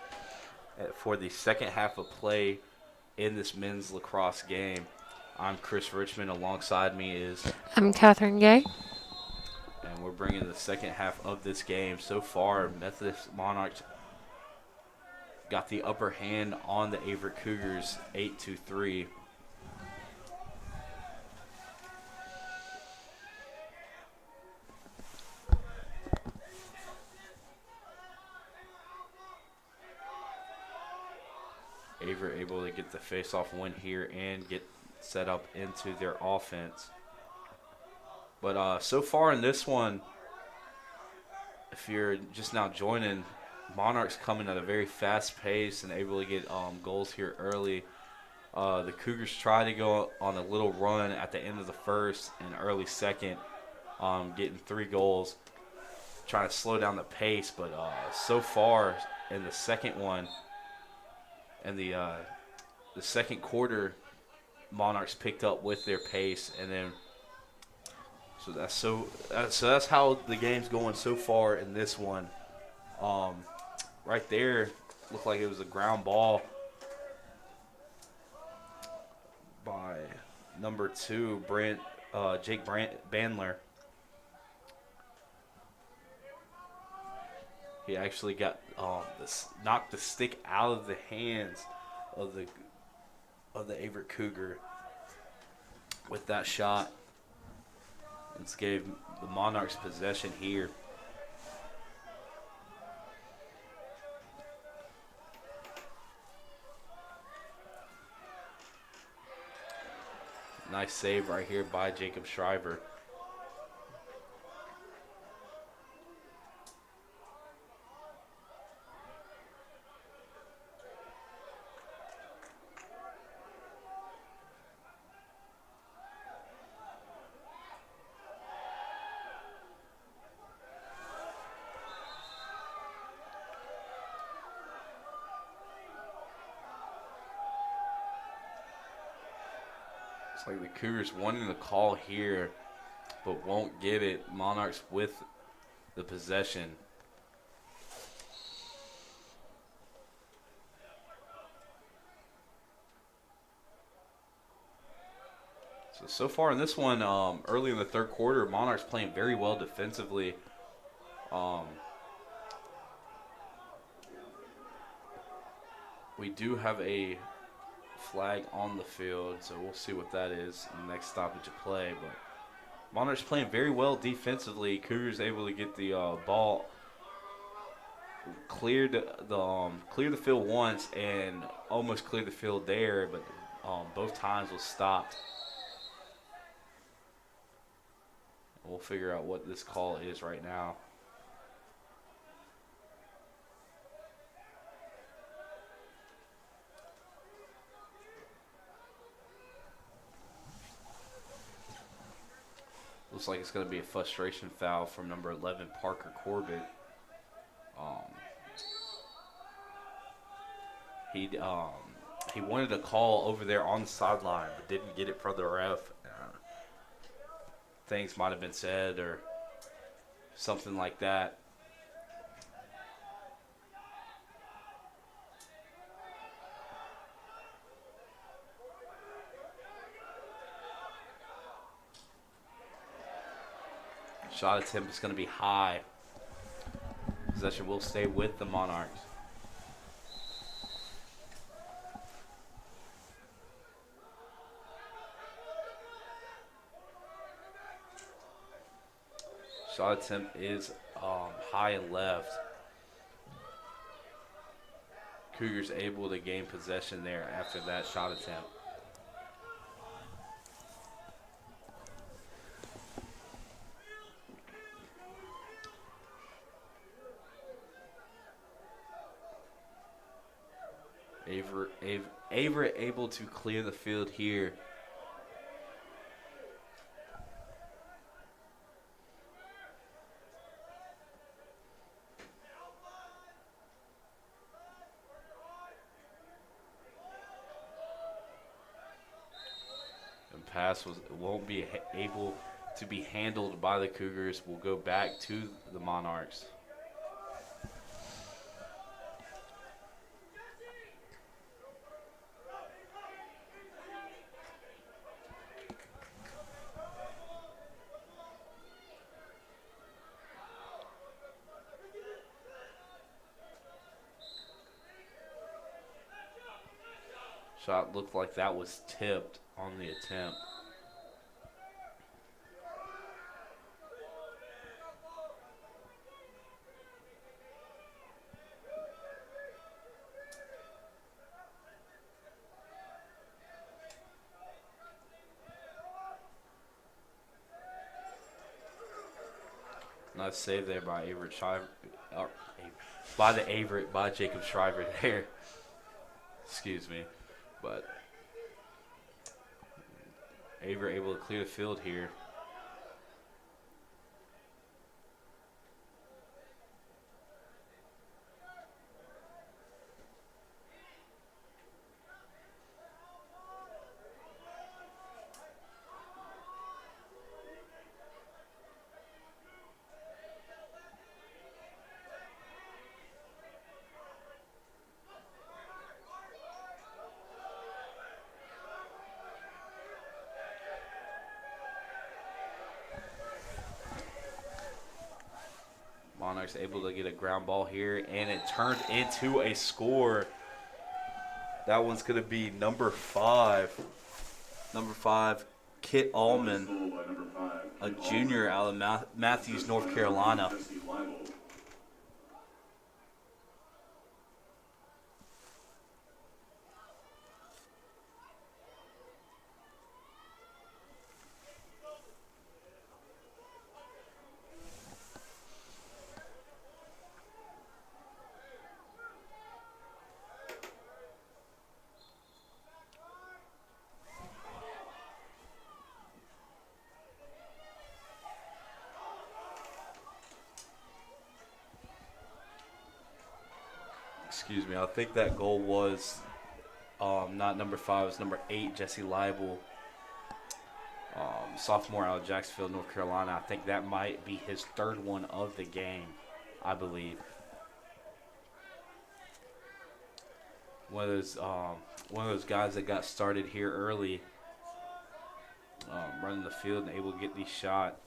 for the second half of play in this men's lacrosse game. I'm Chris Richmond. Alongside me is... I'm Catherine Gay. And we're bringing the second half of this game. So far, Methodist Monarchs got the upper hand on the Averett Cougars 8-3. Averett able to get the face-off win here and get set up into their offense. But so far in this one, if you're just now joining, Monarchs coming at a very fast pace and able to get goals here early. The Cougars try to go on a little run at the end of the first and early second, getting 3 goals, trying to slow down the pace. But so far in the second one, and the second quarter, Monarchs picked up with their pace, and then so that's how the game's going so far in this one. Right there, looked like it was a ground ball by number 2, Jake Bandler. He actually got knocked the stick out of the hands of the Averett Cougar with that shot. This gave the Monarchs possession here. Nice save right here by Jacob Shriver. It's like the Cougars wanting the call here, but won't get it. Monarchs with the possession. So far in this one, early in the third quarter, Monarchs playing very well defensively. We do have a flag on the field, so we'll see what that is in the next stoppage of play. But Monarchs playing very well defensively. Cougars able to get the ball cleared the field once and almost cleared the field there, but both times was stopped. We'll figure out what this call is right now. Looks like it's going to be a frustration foul from number 11, Parker Corbett. He wanted a call over there on the sideline, but didn't get it from the ref. Things might have been said or something like that. Shot attempt is going to be high. Possession will stay with the Monarchs. Shot attempt is high and left. Cougars able to gain possession there after that shot attempt. Averett able to clear the field here. And pass won't be able to be handled by the Cougars will go back to the Monarchs. Shot looked like that was tipped on the attempt. Nice save there by Averett Shriver. By Jacob Shriver there. Excuse me. But Averett able to clear the field here. Monarchs able to get a ground ball here, and it turned into a score. That one's going to be number 5. Number 5, Kit Allman, Goal by number 5. a junior out of Matthews, North Carolina. Jesse Leibel. Excuse me, I think that goal was not number 5, it was number 8, Jesse Leibel, sophomore out of Jacksonville, North Carolina. I think that might be his 3rd one of the game, I believe. One of those guys that got started here early, running the field and able to get these shot.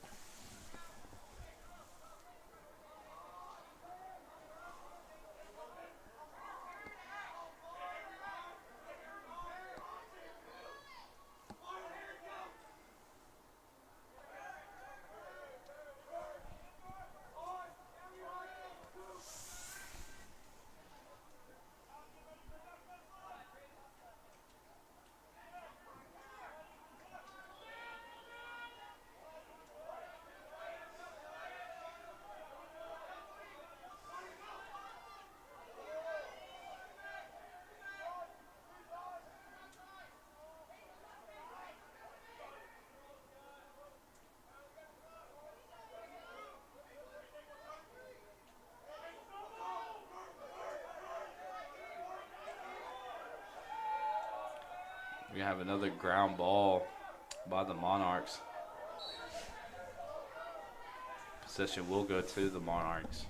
We have another ground ball by the Monarchs. Possession will go to the Monarchs.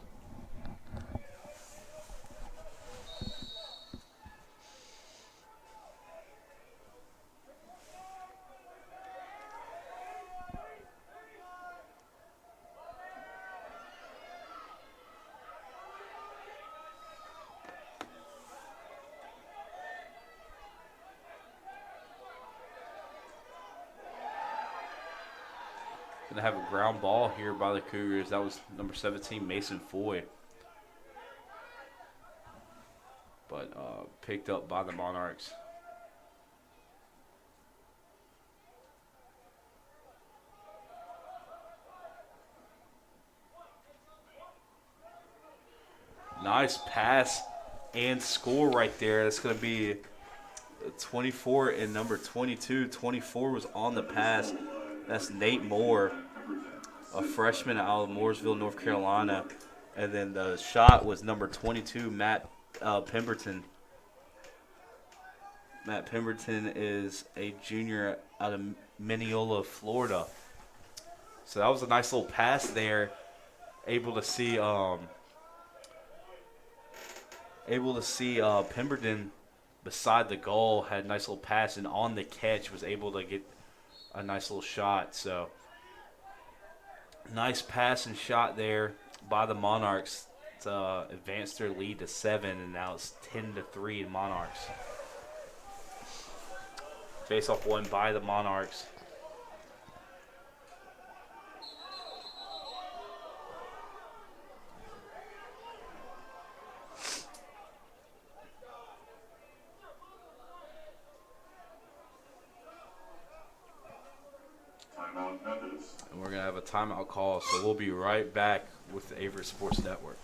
Going to have a ground ball here by the Cougars. That was number 17, Mason Foy. But picked up by the Monarchs. Nice pass and score right there. That's going to be 24 and number 22. 24 was on the pass. That's Nate Moore, a freshman out of Mooresville, North Carolina. And then the shot was number 22, Matt Pemberton. Matt Pemberton is a junior out of Mineola, Florida. So that was a nice little pass there. Able to see Pemberton beside the goal, had a nice little pass, and on the catch was able to get a nice little shot. So nice pass and shot there by the Monarchs to advance their lead to 7, and now it's 10-3 to Monarchs. Face-off won by the Monarchs. Timeout Methodist. And we're going to have a timeout call, so we'll be right back with the Averett Sports Network.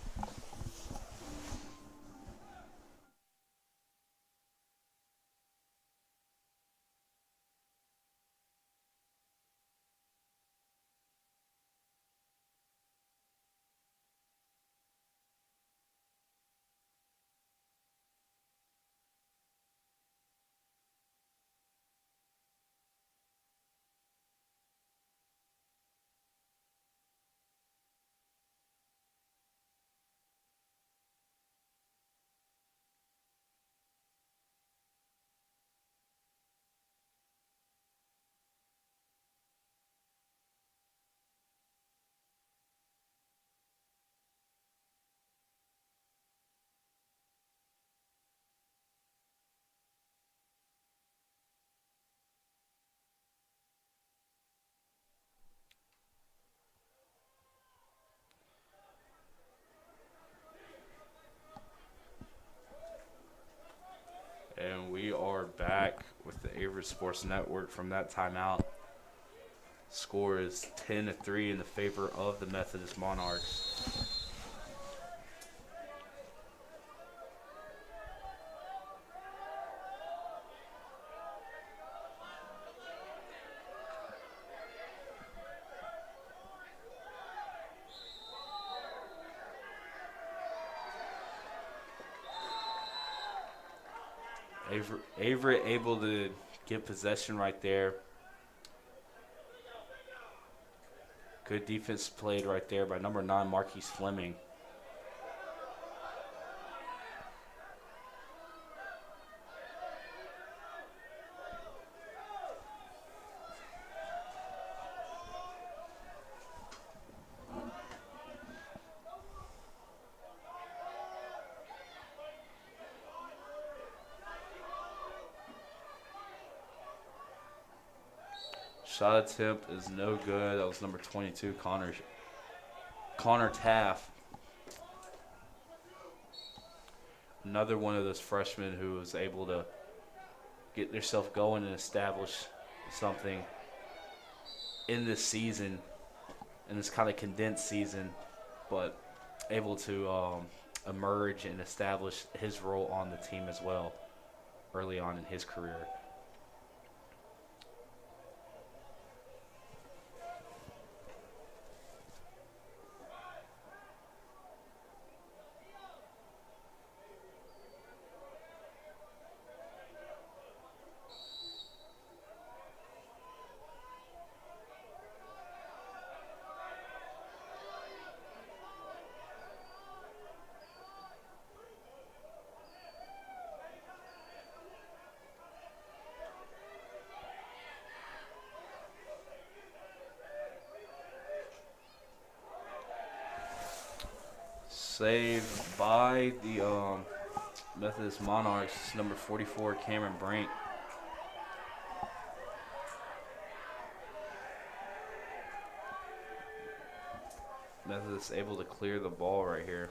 And we are back with the Averett Sports Network from that timeout. Score is 10-3 in the favor of the Methodist Monarchs. Averett able to get possession right there. Good defense played right there by number 9, Marquise Fleming. Shot attempt is no good. That was number 22, Connor Taff. Another one of those freshmen who was able to get themselves going and establish something in this season, in this kind of condensed season, but able to emerge and establish his role on the team as well early on in his career. Saved by the Methodist Monarchs, number 44, Cameron Brink. Methodist able to clear the ball right here.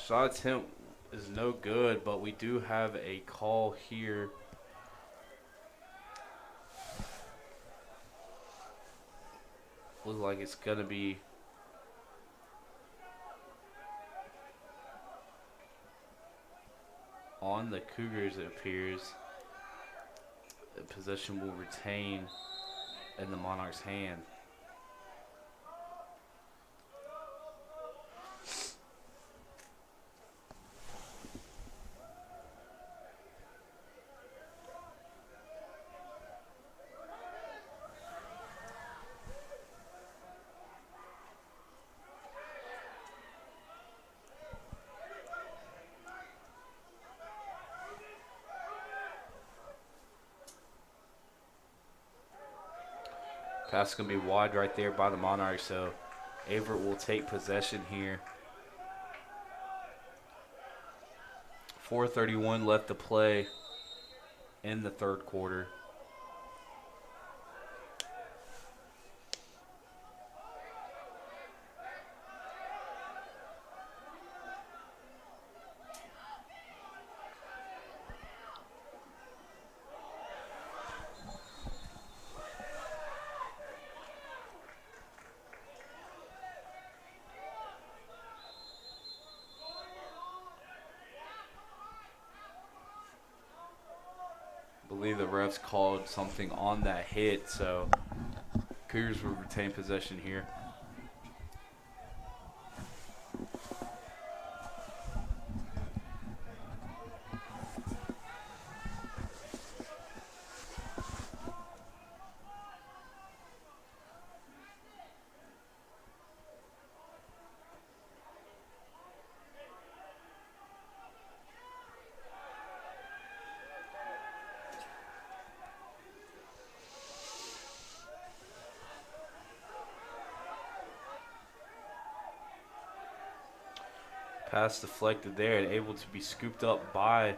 Shot attempt is no good, but we do have a call here. Looks like it's going to be on the Cougars, it appears. The possession will retain in the Monarchs' hand. Pass is going to be wide right there by the Monarchs, so Averett will take possession here. 4:31 left to play in the third quarter. I believe the refs called something on that hit, so Cougars will retain possession here. Pass deflected there and able to be scooped up by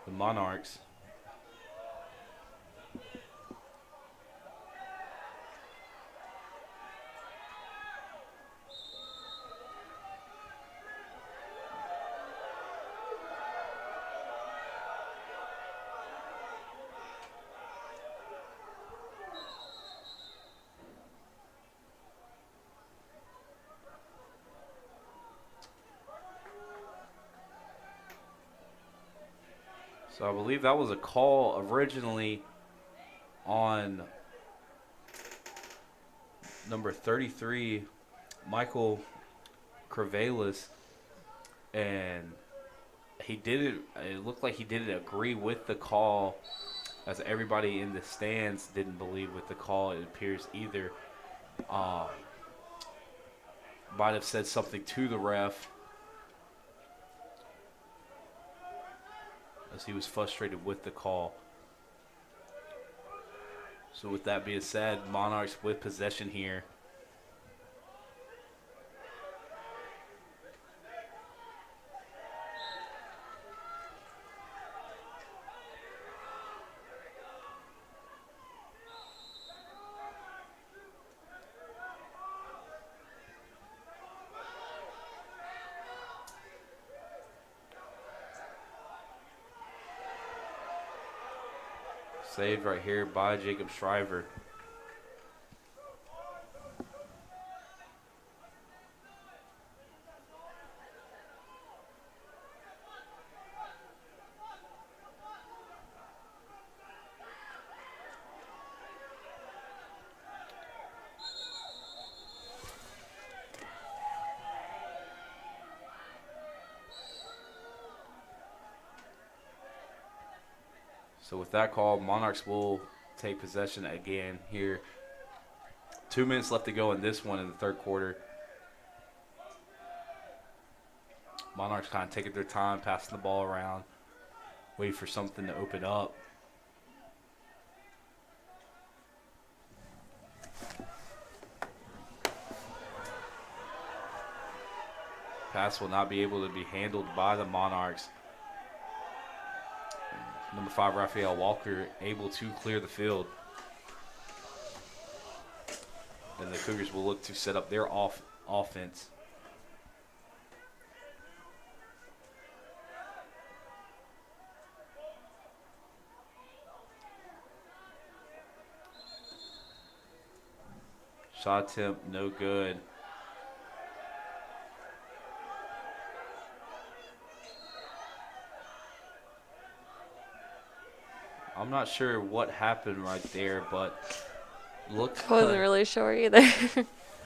the Monarchs. So I believe that was a call originally on number 33, Michael Crevelis, and he didn't. It looked like he didn't agree with the call, as everybody in the stands didn't believe with the call. It appears either might have said something to the ref, as he was frustrated with the call. So with that being said, Monarchs with possession here. Saved right here by Jacob Shriver. So with that call, Monarchs will take possession again here. 2 minutes left to go in this one in the third quarter. Monarchs kind of taking their time, passing the ball around, waiting for something to open up. Pass will not be able to be handled by the Monarchs. Number 5, Raphael Walker, able to clear the field. And the Cougars will look to set up their offense. Shot attempt, no good. I'm not sure what happened right there, but looked. I wasn't really sure either.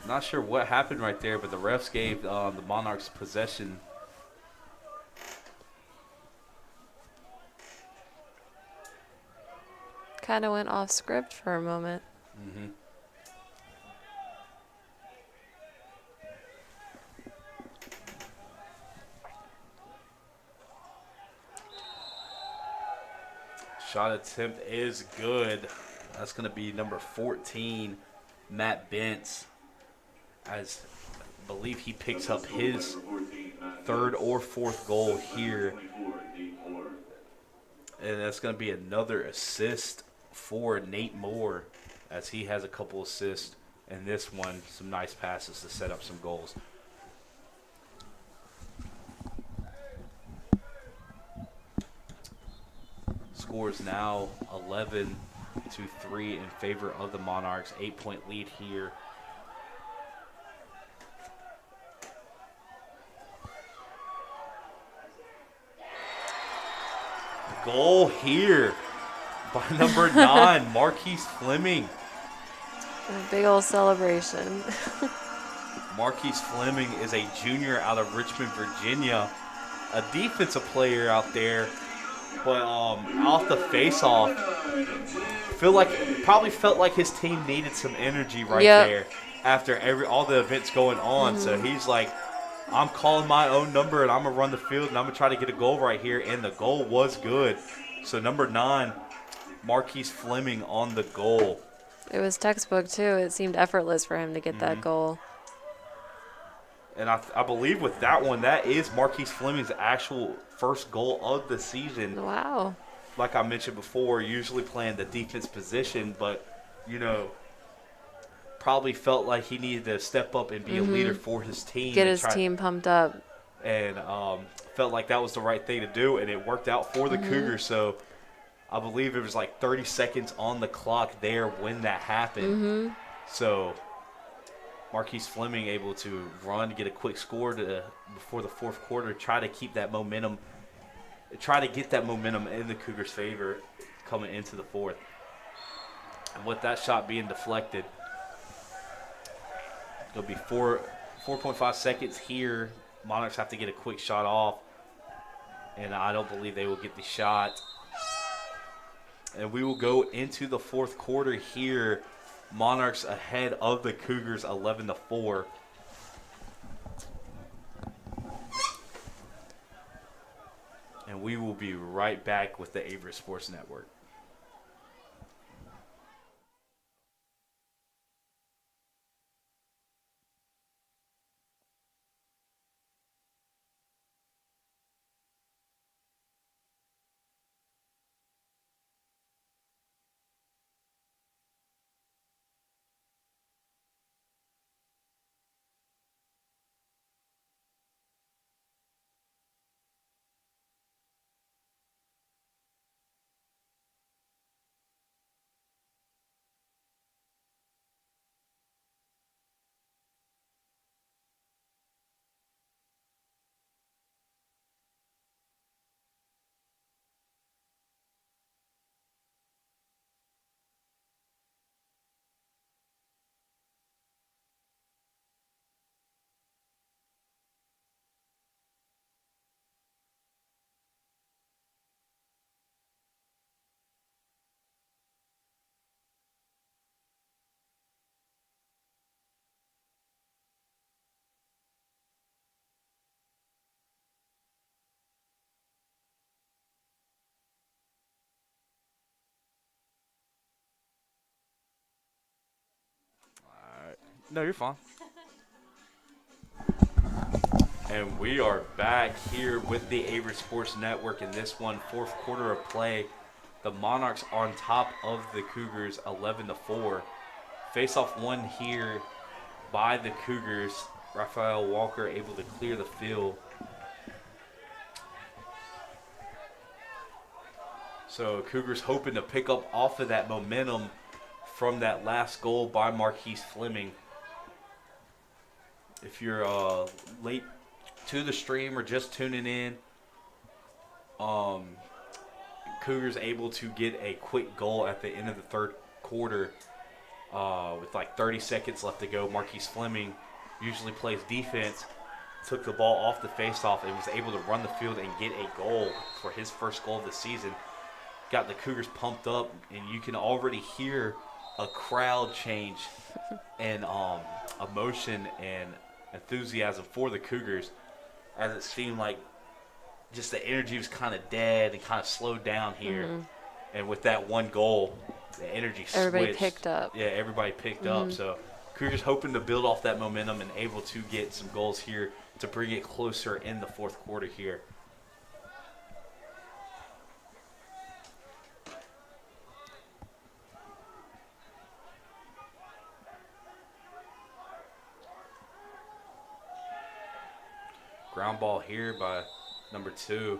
Not sure what happened right there, but the refs gave the Monarchs possession. Kind of went off script for a moment. Mm-hmm. Shot attempt is good. That's going to be number 14, Matt Bentz. As I believe he picks up his third or fourth goal here. And that's going to be another assist for Nate Moore, as he has a couple assists. And this one, some nice passes to set up some goals. Score is now 11-3 in favor of the Monarchs. 8-point lead here. Goal here by number 9, Marquise Fleming. A big old celebration. Marquise Fleming is a junior out of Richmond, Virginia. A defensive player out there. But off the face-off, probably felt like his team needed some energy right there after all the events going on. So he's like, I'm calling my own number, and I'm going to run the field, and I'm going to try to get a goal right here. And the goal was good. So number 9, Marquise Fleming on the goal. It was textbook, too. It seemed effortless for him to get that goal. And I believe with that one, that is Marquise Fleming's actual first goal of the season. Wow. Like I mentioned before, usually playing the defense position, but, probably felt like he needed to step up and be a leader for his team. Get his team pumped up. And felt like that was the right thing to do, and it worked out for the Cougars. So I believe it was like 30 seconds on the clock there when that happened. So Marquise Fleming able to run to get a quick score before the fourth quarter, try to keep that momentum, try to get that momentum in the Cougars' favor coming into the fourth. And with that shot being deflected, it'll be 4.5 seconds here. Monarchs have to get a quick shot off, and I don't believe they will get the shot. And we will go into the fourth quarter here. Monarchs ahead of the Cougars 11-4. And we will be right back with the Averett Sports Network. No, you're fine. And we are back here with the Averett Sports Network in this one, fourth quarter of play. The Monarchs on top of the Cougars 11-4. Face-off one here by the Cougars. Raphael Walker able to clear the field. So Cougars hoping to pick up off of that momentum from that last goal by Marquise Fleming. if you're late to the stream or just tuning in, Cougars able to get a quick goal at the end of the third quarter with like 30 seconds left to go. Marquise Fleming usually plays defense, took the ball off the faceoff and was able to run the field and get a goal for his first goal of the season. Got the Cougars pumped up, and you can already hear a crowd change and emotion and enthusiasm for the Cougars, as it seemed like just the energy was kind of dead and kind of slowed down here. Mm-hmm. And with that one goal, the energy Everybody switched. picked up. Yeah, everybody picked up. So Cougars hoping to build off that momentum and able to get some goals here to bring it closer in the fourth quarter here. Ground ball here by number 2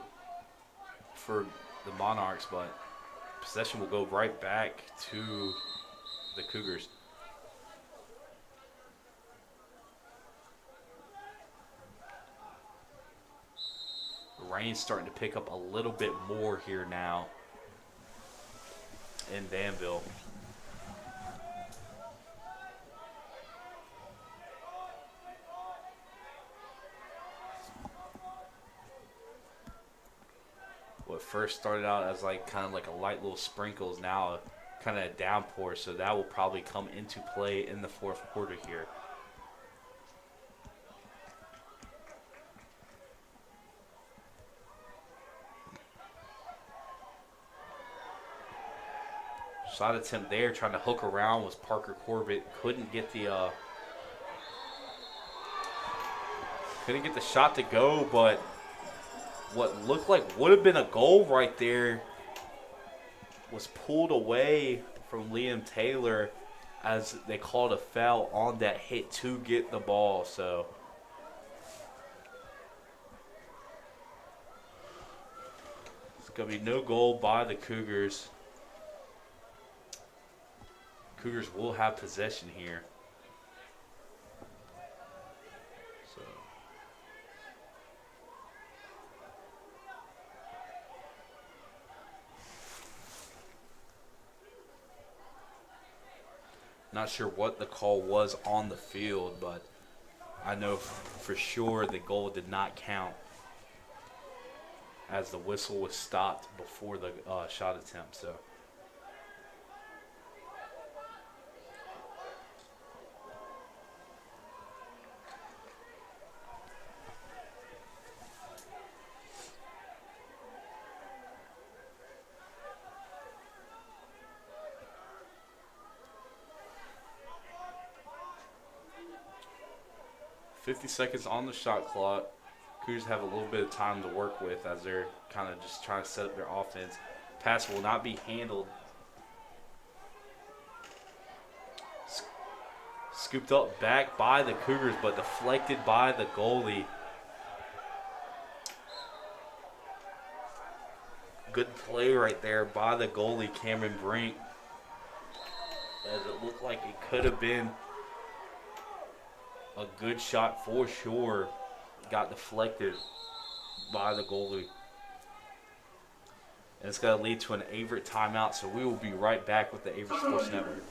for the Monarchs, but possession will go right back to the Cougars. The rain's starting to pick up a little bit more here now in Danville. What first started out as like kind of like a light little sprinkles, now kind of a downpour, so that will probably come into play in the fourth quarter here. Shot attempt there, trying to hook around was Parker Corbett. Couldn't get the shot to go, but what looked like would have been a goal right there was pulled away from Liam Taylor as they called a foul on that hit to get the ball. So it's going to be no goal by the Cougars. Cougars will have possession here. So not sure what the call was on the field, but I know for sure the goal did not count as the whistle was stopped before the shot attempt. So 50 seconds on the shot clock. Cougars have a little bit of time to work with as they're kind of just trying to set up their offense. Pass will not be handled. Scooped up back by the Cougars, but deflected by the goalie. Good play right there by the goalie, Cameron Brink, as it looked like it could have been a good shot for sure. Got deflected by the goalie. And it's going to lead to an Averett timeout, so we will be right back with the Averett Sports Network.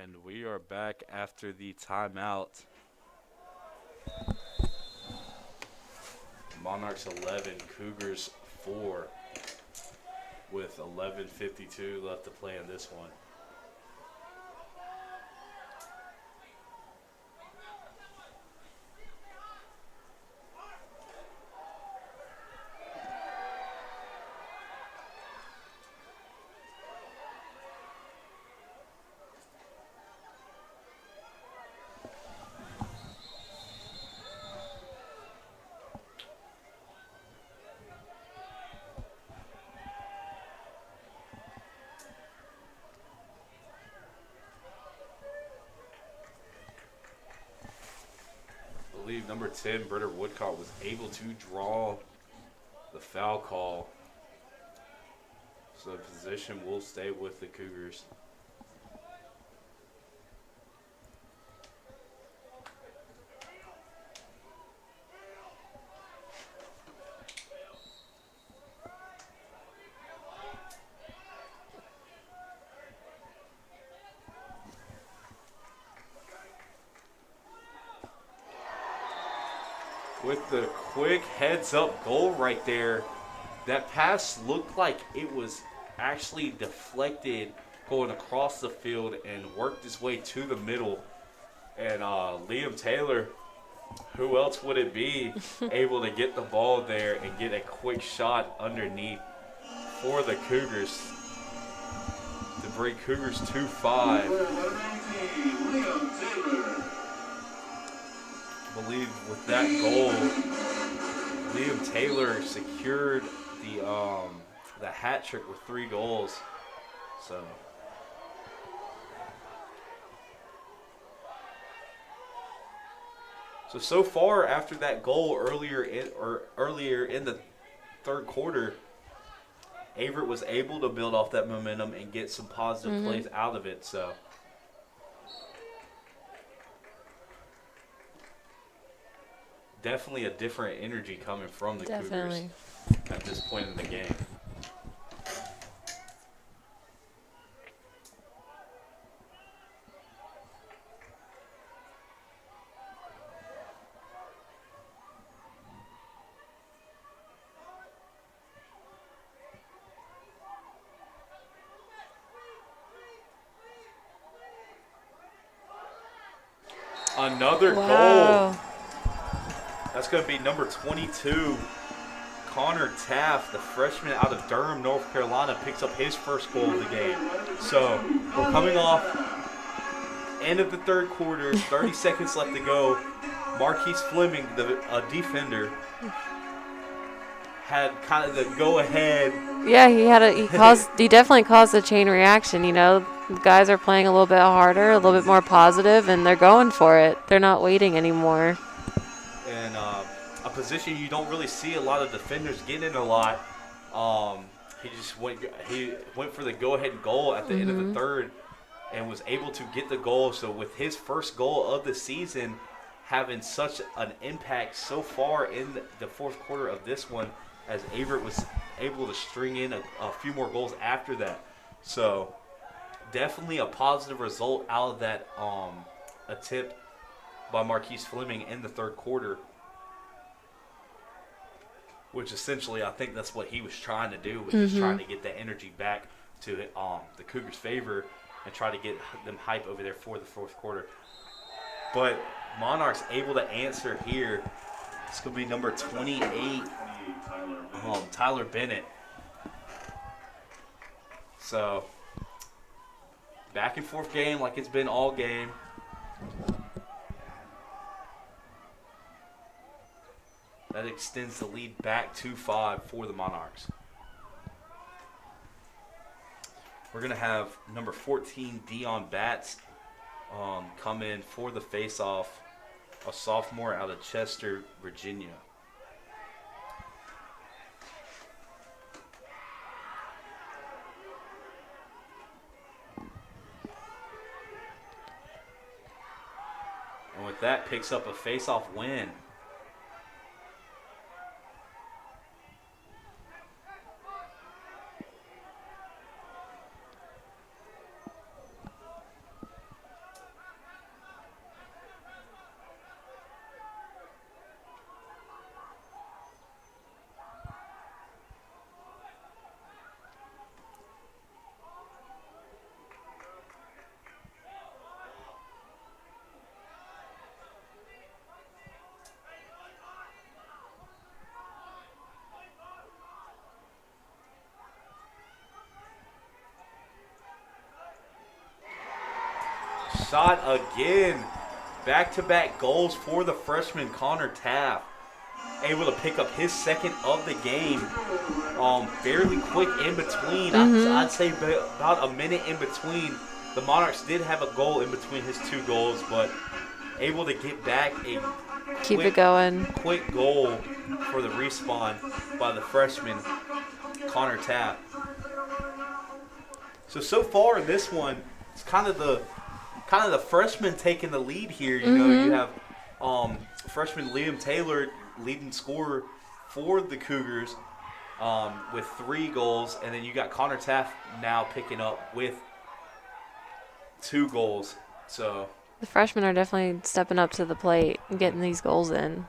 And we are back after the timeout. Monarchs 11, Cougars 4, with 11:52 left to play in this one. I believe number 10, Britta Woodcock, was able to draw the foul call. So the position will stay with the Cougars. With the quick heads-up goal right there, that pass looked like it was actually deflected going across the field and worked its way to the middle. And Liam Taylor, who else would it be, able to get the ball there and get a quick shot underneath for the Cougars to bring Cougars 2-5. I believe with that goal, Liam Taylor secured the hat trick with 3 goals. So far after that goal earlier in the third quarter, Averett was able to build off that momentum and get some positive plays out of it. So definitely a different energy coming from the Cougars at this point in the game. Another goal. That's going to be number 22, Connor Taft, the freshman out of Durham, North Carolina, picks up his first goal of the game. So we're coming off end of the third quarter, 30 seconds left to go. Marquise Fleming, the defender, had kind of the go-ahead. Yeah, he definitely caused a chain reaction. You know, the guys are playing a little bit harder, a little bit more positive, and they're going for it. They're not waiting anymore. And a position you don't really see a lot of defenders getting in a lot. He went for the go-ahead goal at the end of the third and was able to get the goal. So with his first goal of the season having such an impact so far in the fourth quarter of this one, as Averett was able to string in a few more goals after that. So definitely a positive result out of that attempt by Marquise Fleming in the third quarter, which essentially I think that's what he was trying to do, was just trying to get that energy back to the Cougars' favor and try to get them hype over there for the fourth quarter. But Monarchs able to answer here. It's going to be number 28, Tyler Bennett. So, back and forth game like it's been all game. That extends the lead back to 5 for the Monarchs. We're going to have number 14, Dion Batts, come in for the face-off, a sophomore out of Chester, Virginia. And with that, picks up a face-off win. shot again. Back-to-back goals for the freshman Connor Taft. Able to pick up his second of the game. Fairly quick in between. I'd say about a minute in between. The Monarchs did have a goal in between his 2 goals, but able to get back a Keep it going. quick goal for the respawn by the freshman Connor Taft. So far in this one, it's kind of the freshman taking the lead here. You know, you have freshman Liam Taylor, leading scorer for the Cougars, with 3 goals, and then you got Connor Taft now picking up with 2 goals. So The freshmen are definitely stepping up to the plate and getting these goals in.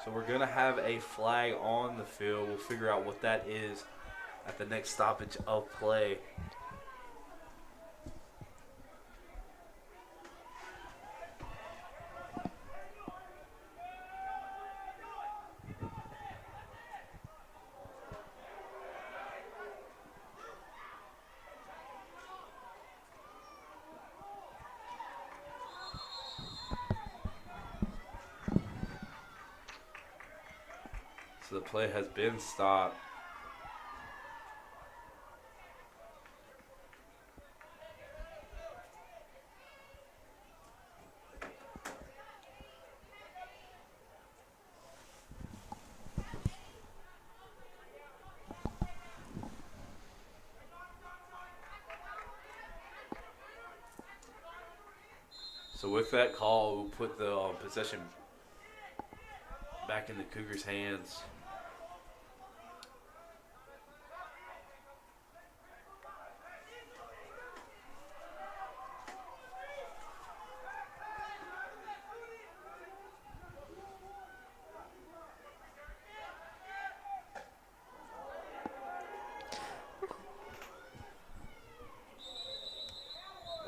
So we're going to have a flag on the field. We'll figure out what that is at the next stoppage of play. So the play has been stopped. So with that call, we'll put the possession back in the Cougars' hands.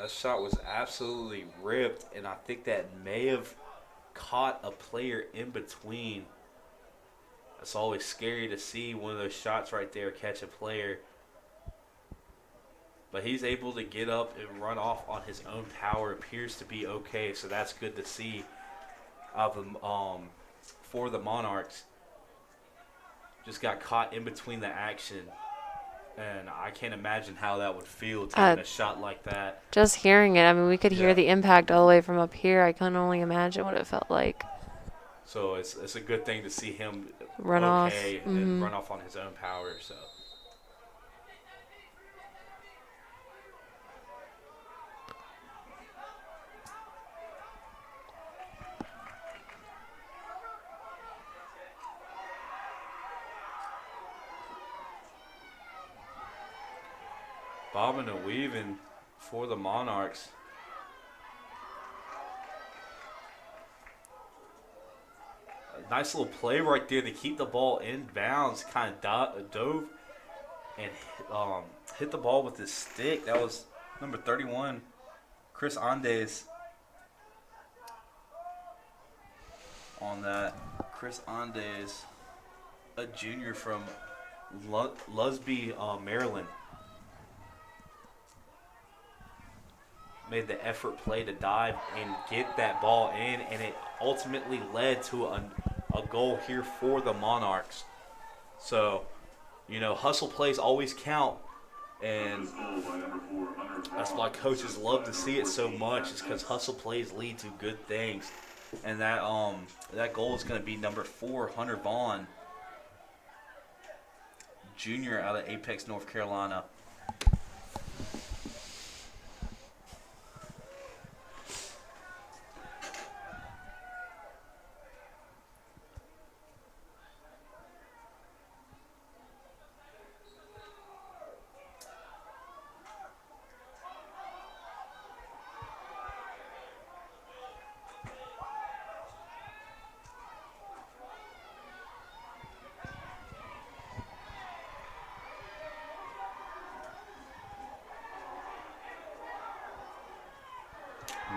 That shot was absolutely ripped, and I think that may have caught a player in between. It's always scary to see one of those shots right there catch a player. But he's able to get up and run off on his own power. Appears to be okay, so that's good to see for the Monarchs. Just got caught in between the action. And I can't imagine how that would feel, taking a shot like that. Just hearing it, I mean, we could hear the impact all the way from up here. I can only imagine what it felt like. So it's a good thing to see him Run off. And run off on his own power. So. Bobbing and weaving for the Monarchs. A nice little play right there to keep the ball in bounds. Kind of dove and hit the ball with his stick. That was number 31, Chris Andes, on that. Chris Andes, a junior from Lusby, Maryland. Made the effort play to dive and get that ball in, and it ultimately led to a goal here for the Monarchs. So, you know, hustle plays always count, and that's why coaches love to see it so much, is because hustle plays lead to good things. And that goal is going to be number 4, Hunter Vaughn, junior out of Apex, North Carolina.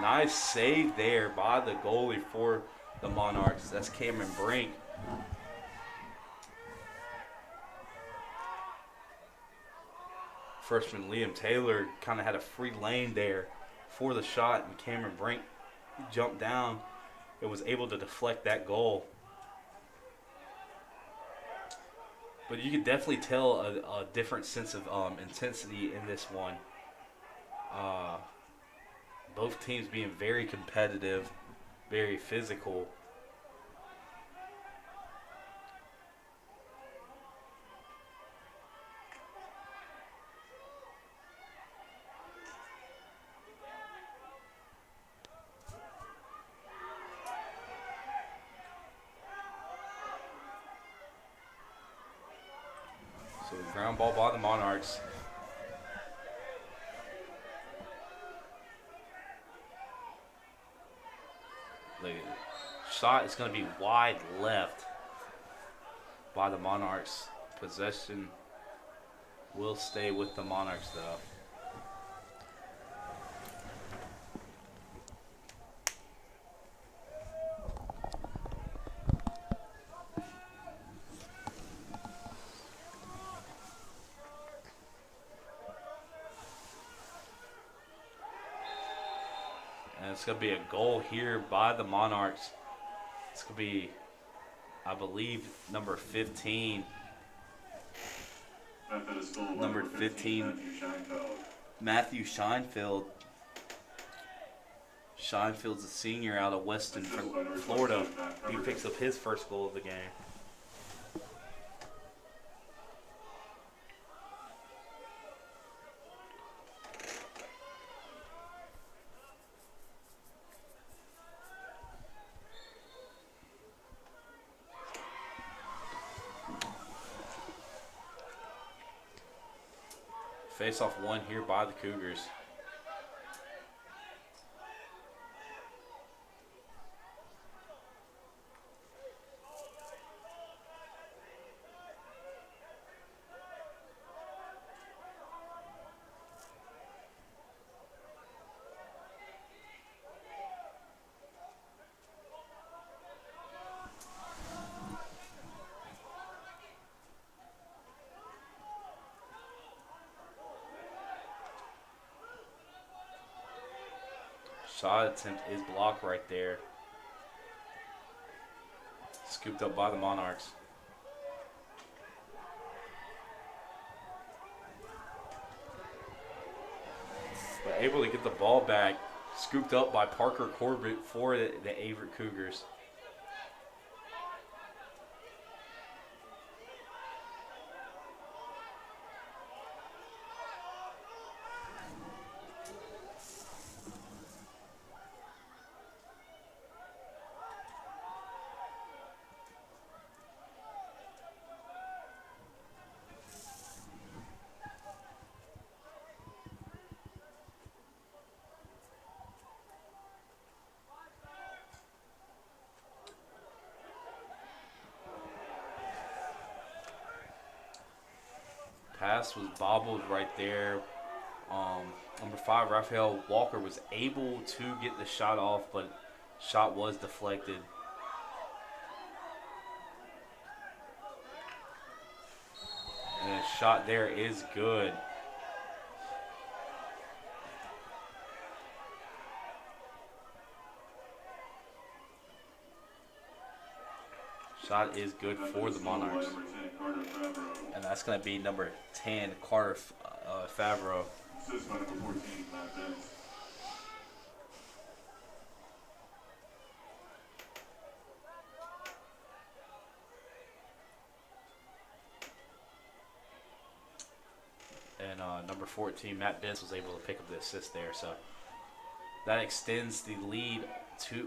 Nice save there by the goalie for the Monarchs. That's Cameron Brink. freshman Liam Taylor kind of had a free lane there for the shot, and Cameron Brink jumped down and was able to deflect that goal. But you could definitely tell a different sense of intensity in this one. Both teams being very competitive, very physical. So ground ball by the Monarchs. The shot is going to be wide left by the Monarchs. Possession will stay with the Monarchs, though. And it's going to be a goal here by the Monarchs. It's going to be, I believe, number 15. Methodist goal Number 15, Matthew Scheinfeld. Scheinfeld's a senior out of Weston, Florida. He picks up his first goal of the game. Face-off won here by the Cougars. Shot attempt is blocked right there. Scooped up by the Monarchs. But able to get the ball back. Scooped up by Parker Corbett for the Averett Cougars. Pass was bobbled right there. Number 5, Raphael Walker, was able to get the shot off, but shot was deflected. And the shot there is good. Shot is good for the Monarchs. And that's going to be number 10, Carter Favreau. Assist by number 14, Matt Benz. And number 14, Matt Dents, was able to pick up the assist there. So that extends the lead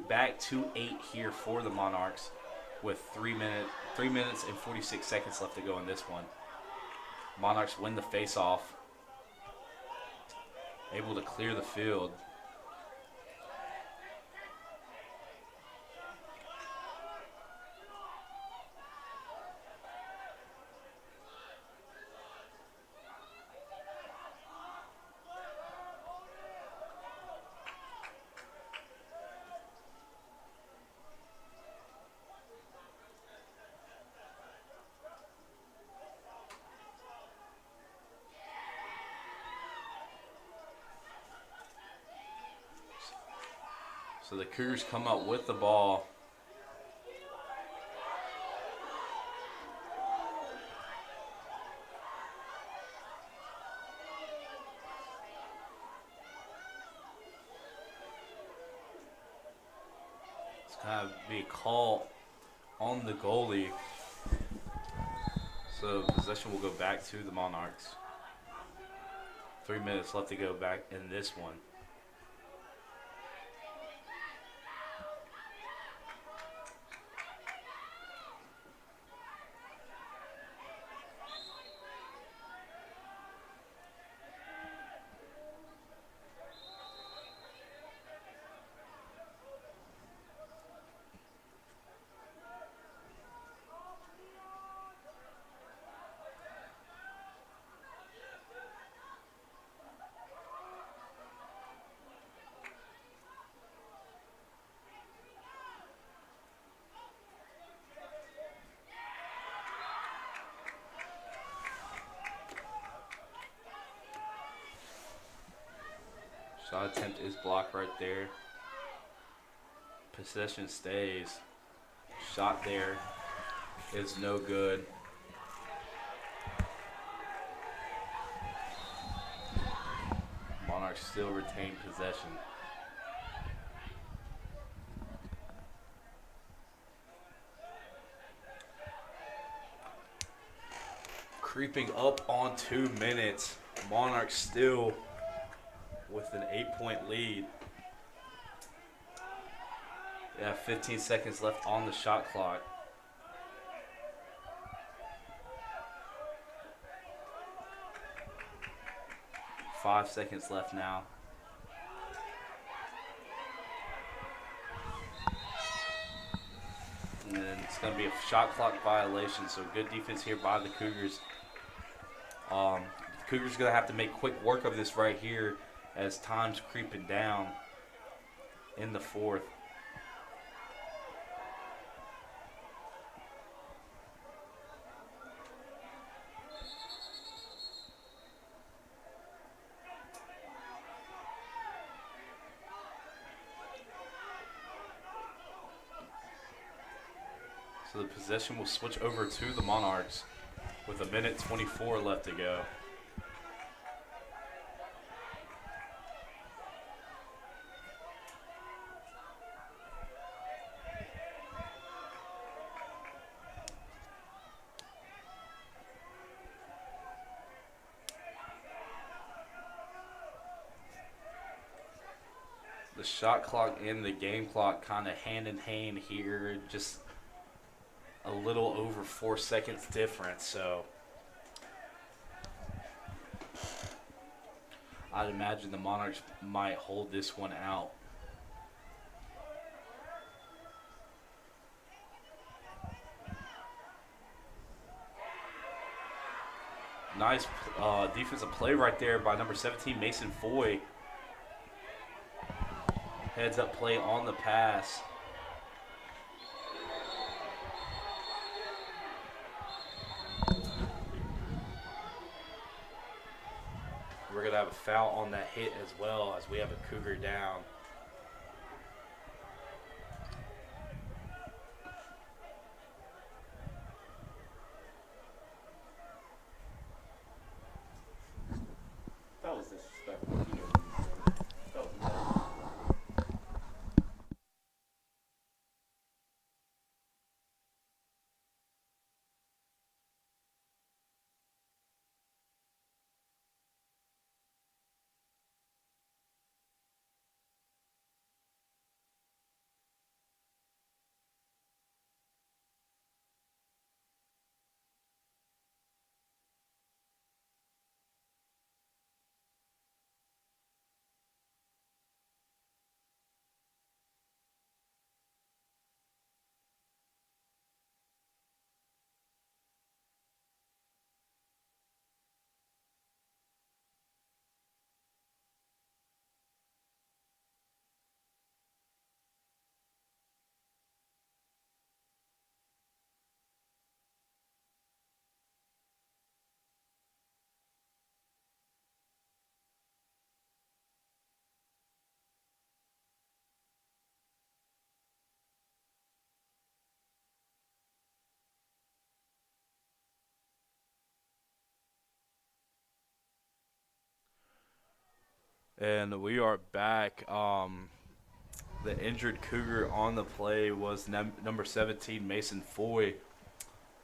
back to 8 here for the Monarchs, with 3 minutes and 46 seconds left to go in this one. Monarchs win the face-off. Able to clear the field. So the Cougars come up with the ball. It's going to be a call on the goalie. So possession will go back to the Monarchs. 3 minutes left to go back in this one. Shot attempt is blocked right there. Possession stays. Shot there is no good. Monarchs still retain possession. Creeping up on 2 minutes. Monarchs still with an 8-point lead. They have 15 seconds left on the shot clock. Five seconds left now. And then it's going to be a shot clock violation, so good defense here by the Cougars. Cougars are going to have to make quick work of this right here as time's creeping down in the fourth. So the possession will switch over to the Monarchs with 1:24 left to go. The shot clock and the game clock kind of hand in hand here, just a little over 4 seconds difference, so I'd imagine the Monarchs might hold this one out. Nice defensive play right there by number 17, Mason Foy. Heads up play on the pass. We're going to have a foul on that hit as well as we have a Cougar down. That was disrespectful. That was nuts. And we are back. The injured Cougar on the play was number 17, Mason Foy,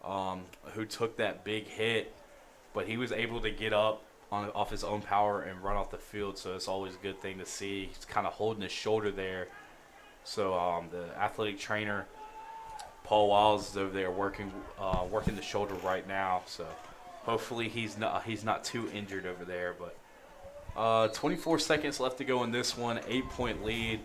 who took that big hit, but he was able to get up off his own power and run off the field, so it's always a good thing to see. He's kind of holding his shoulder there. So the athletic trainer, Paul Wiles, is over there working the shoulder right now. So hopefully he's not too injured over there. But 24 seconds left to go in this one, 8-point lead.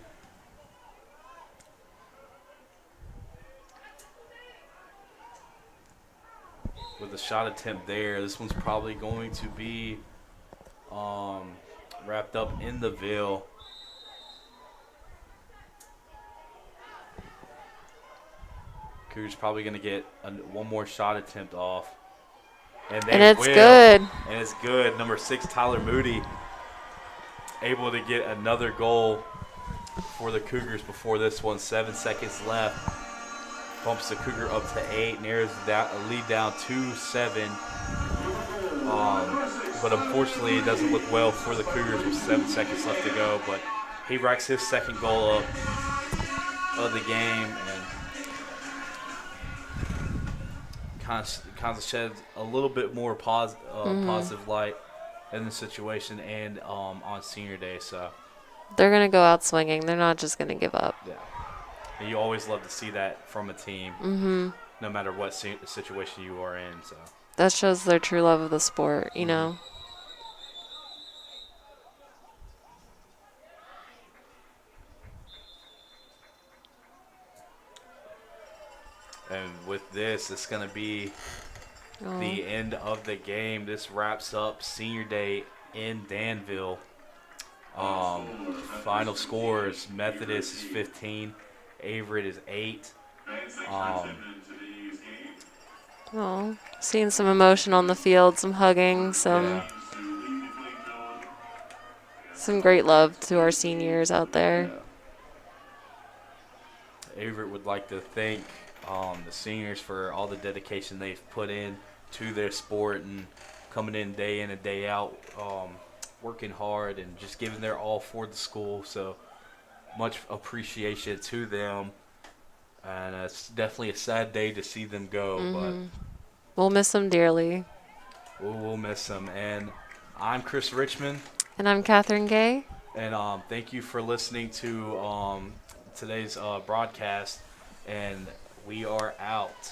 With a shot attempt there, this one's probably going to be wrapped up in the veil. Cougars probably going to get one more shot attempt off. And it's will. good. And it's good. Number 6, Tyler Moody, able to get another goal for the Cougars before this one. 7 seconds left. Bumps the Cougar up to 8, narrows that lead down to 7. But unfortunately, it doesn't look well for the Cougars with 7 seconds left to go. But he racks his second goal up of the game and kind of sheds a little bit more positive light in the situation and on senior day. So they're going to go out swinging. They're not just going to give up. yeah. And you always love to see that from a team, no matter what situation you are in. So that shows their true love of the sport, you know. And with this, it's going to be the end of the game. This wraps up senior day in Danville. Final scores, Methodist is 15. Averett is 8. Seeing some emotion on the field, some hugging, some great love to our seniors out there. Averett would like to thank the seniors for all the dedication they've put in to their sport and coming in and day out, working hard and just giving their all for the school. So much appreciation to them, and it's definitely a sad day to see them go, but we'll miss them dearly. We'll miss them. And I'm Chris Richmond. And I'm Catherine Gay. And thank you for listening to today's broadcast, and we are out.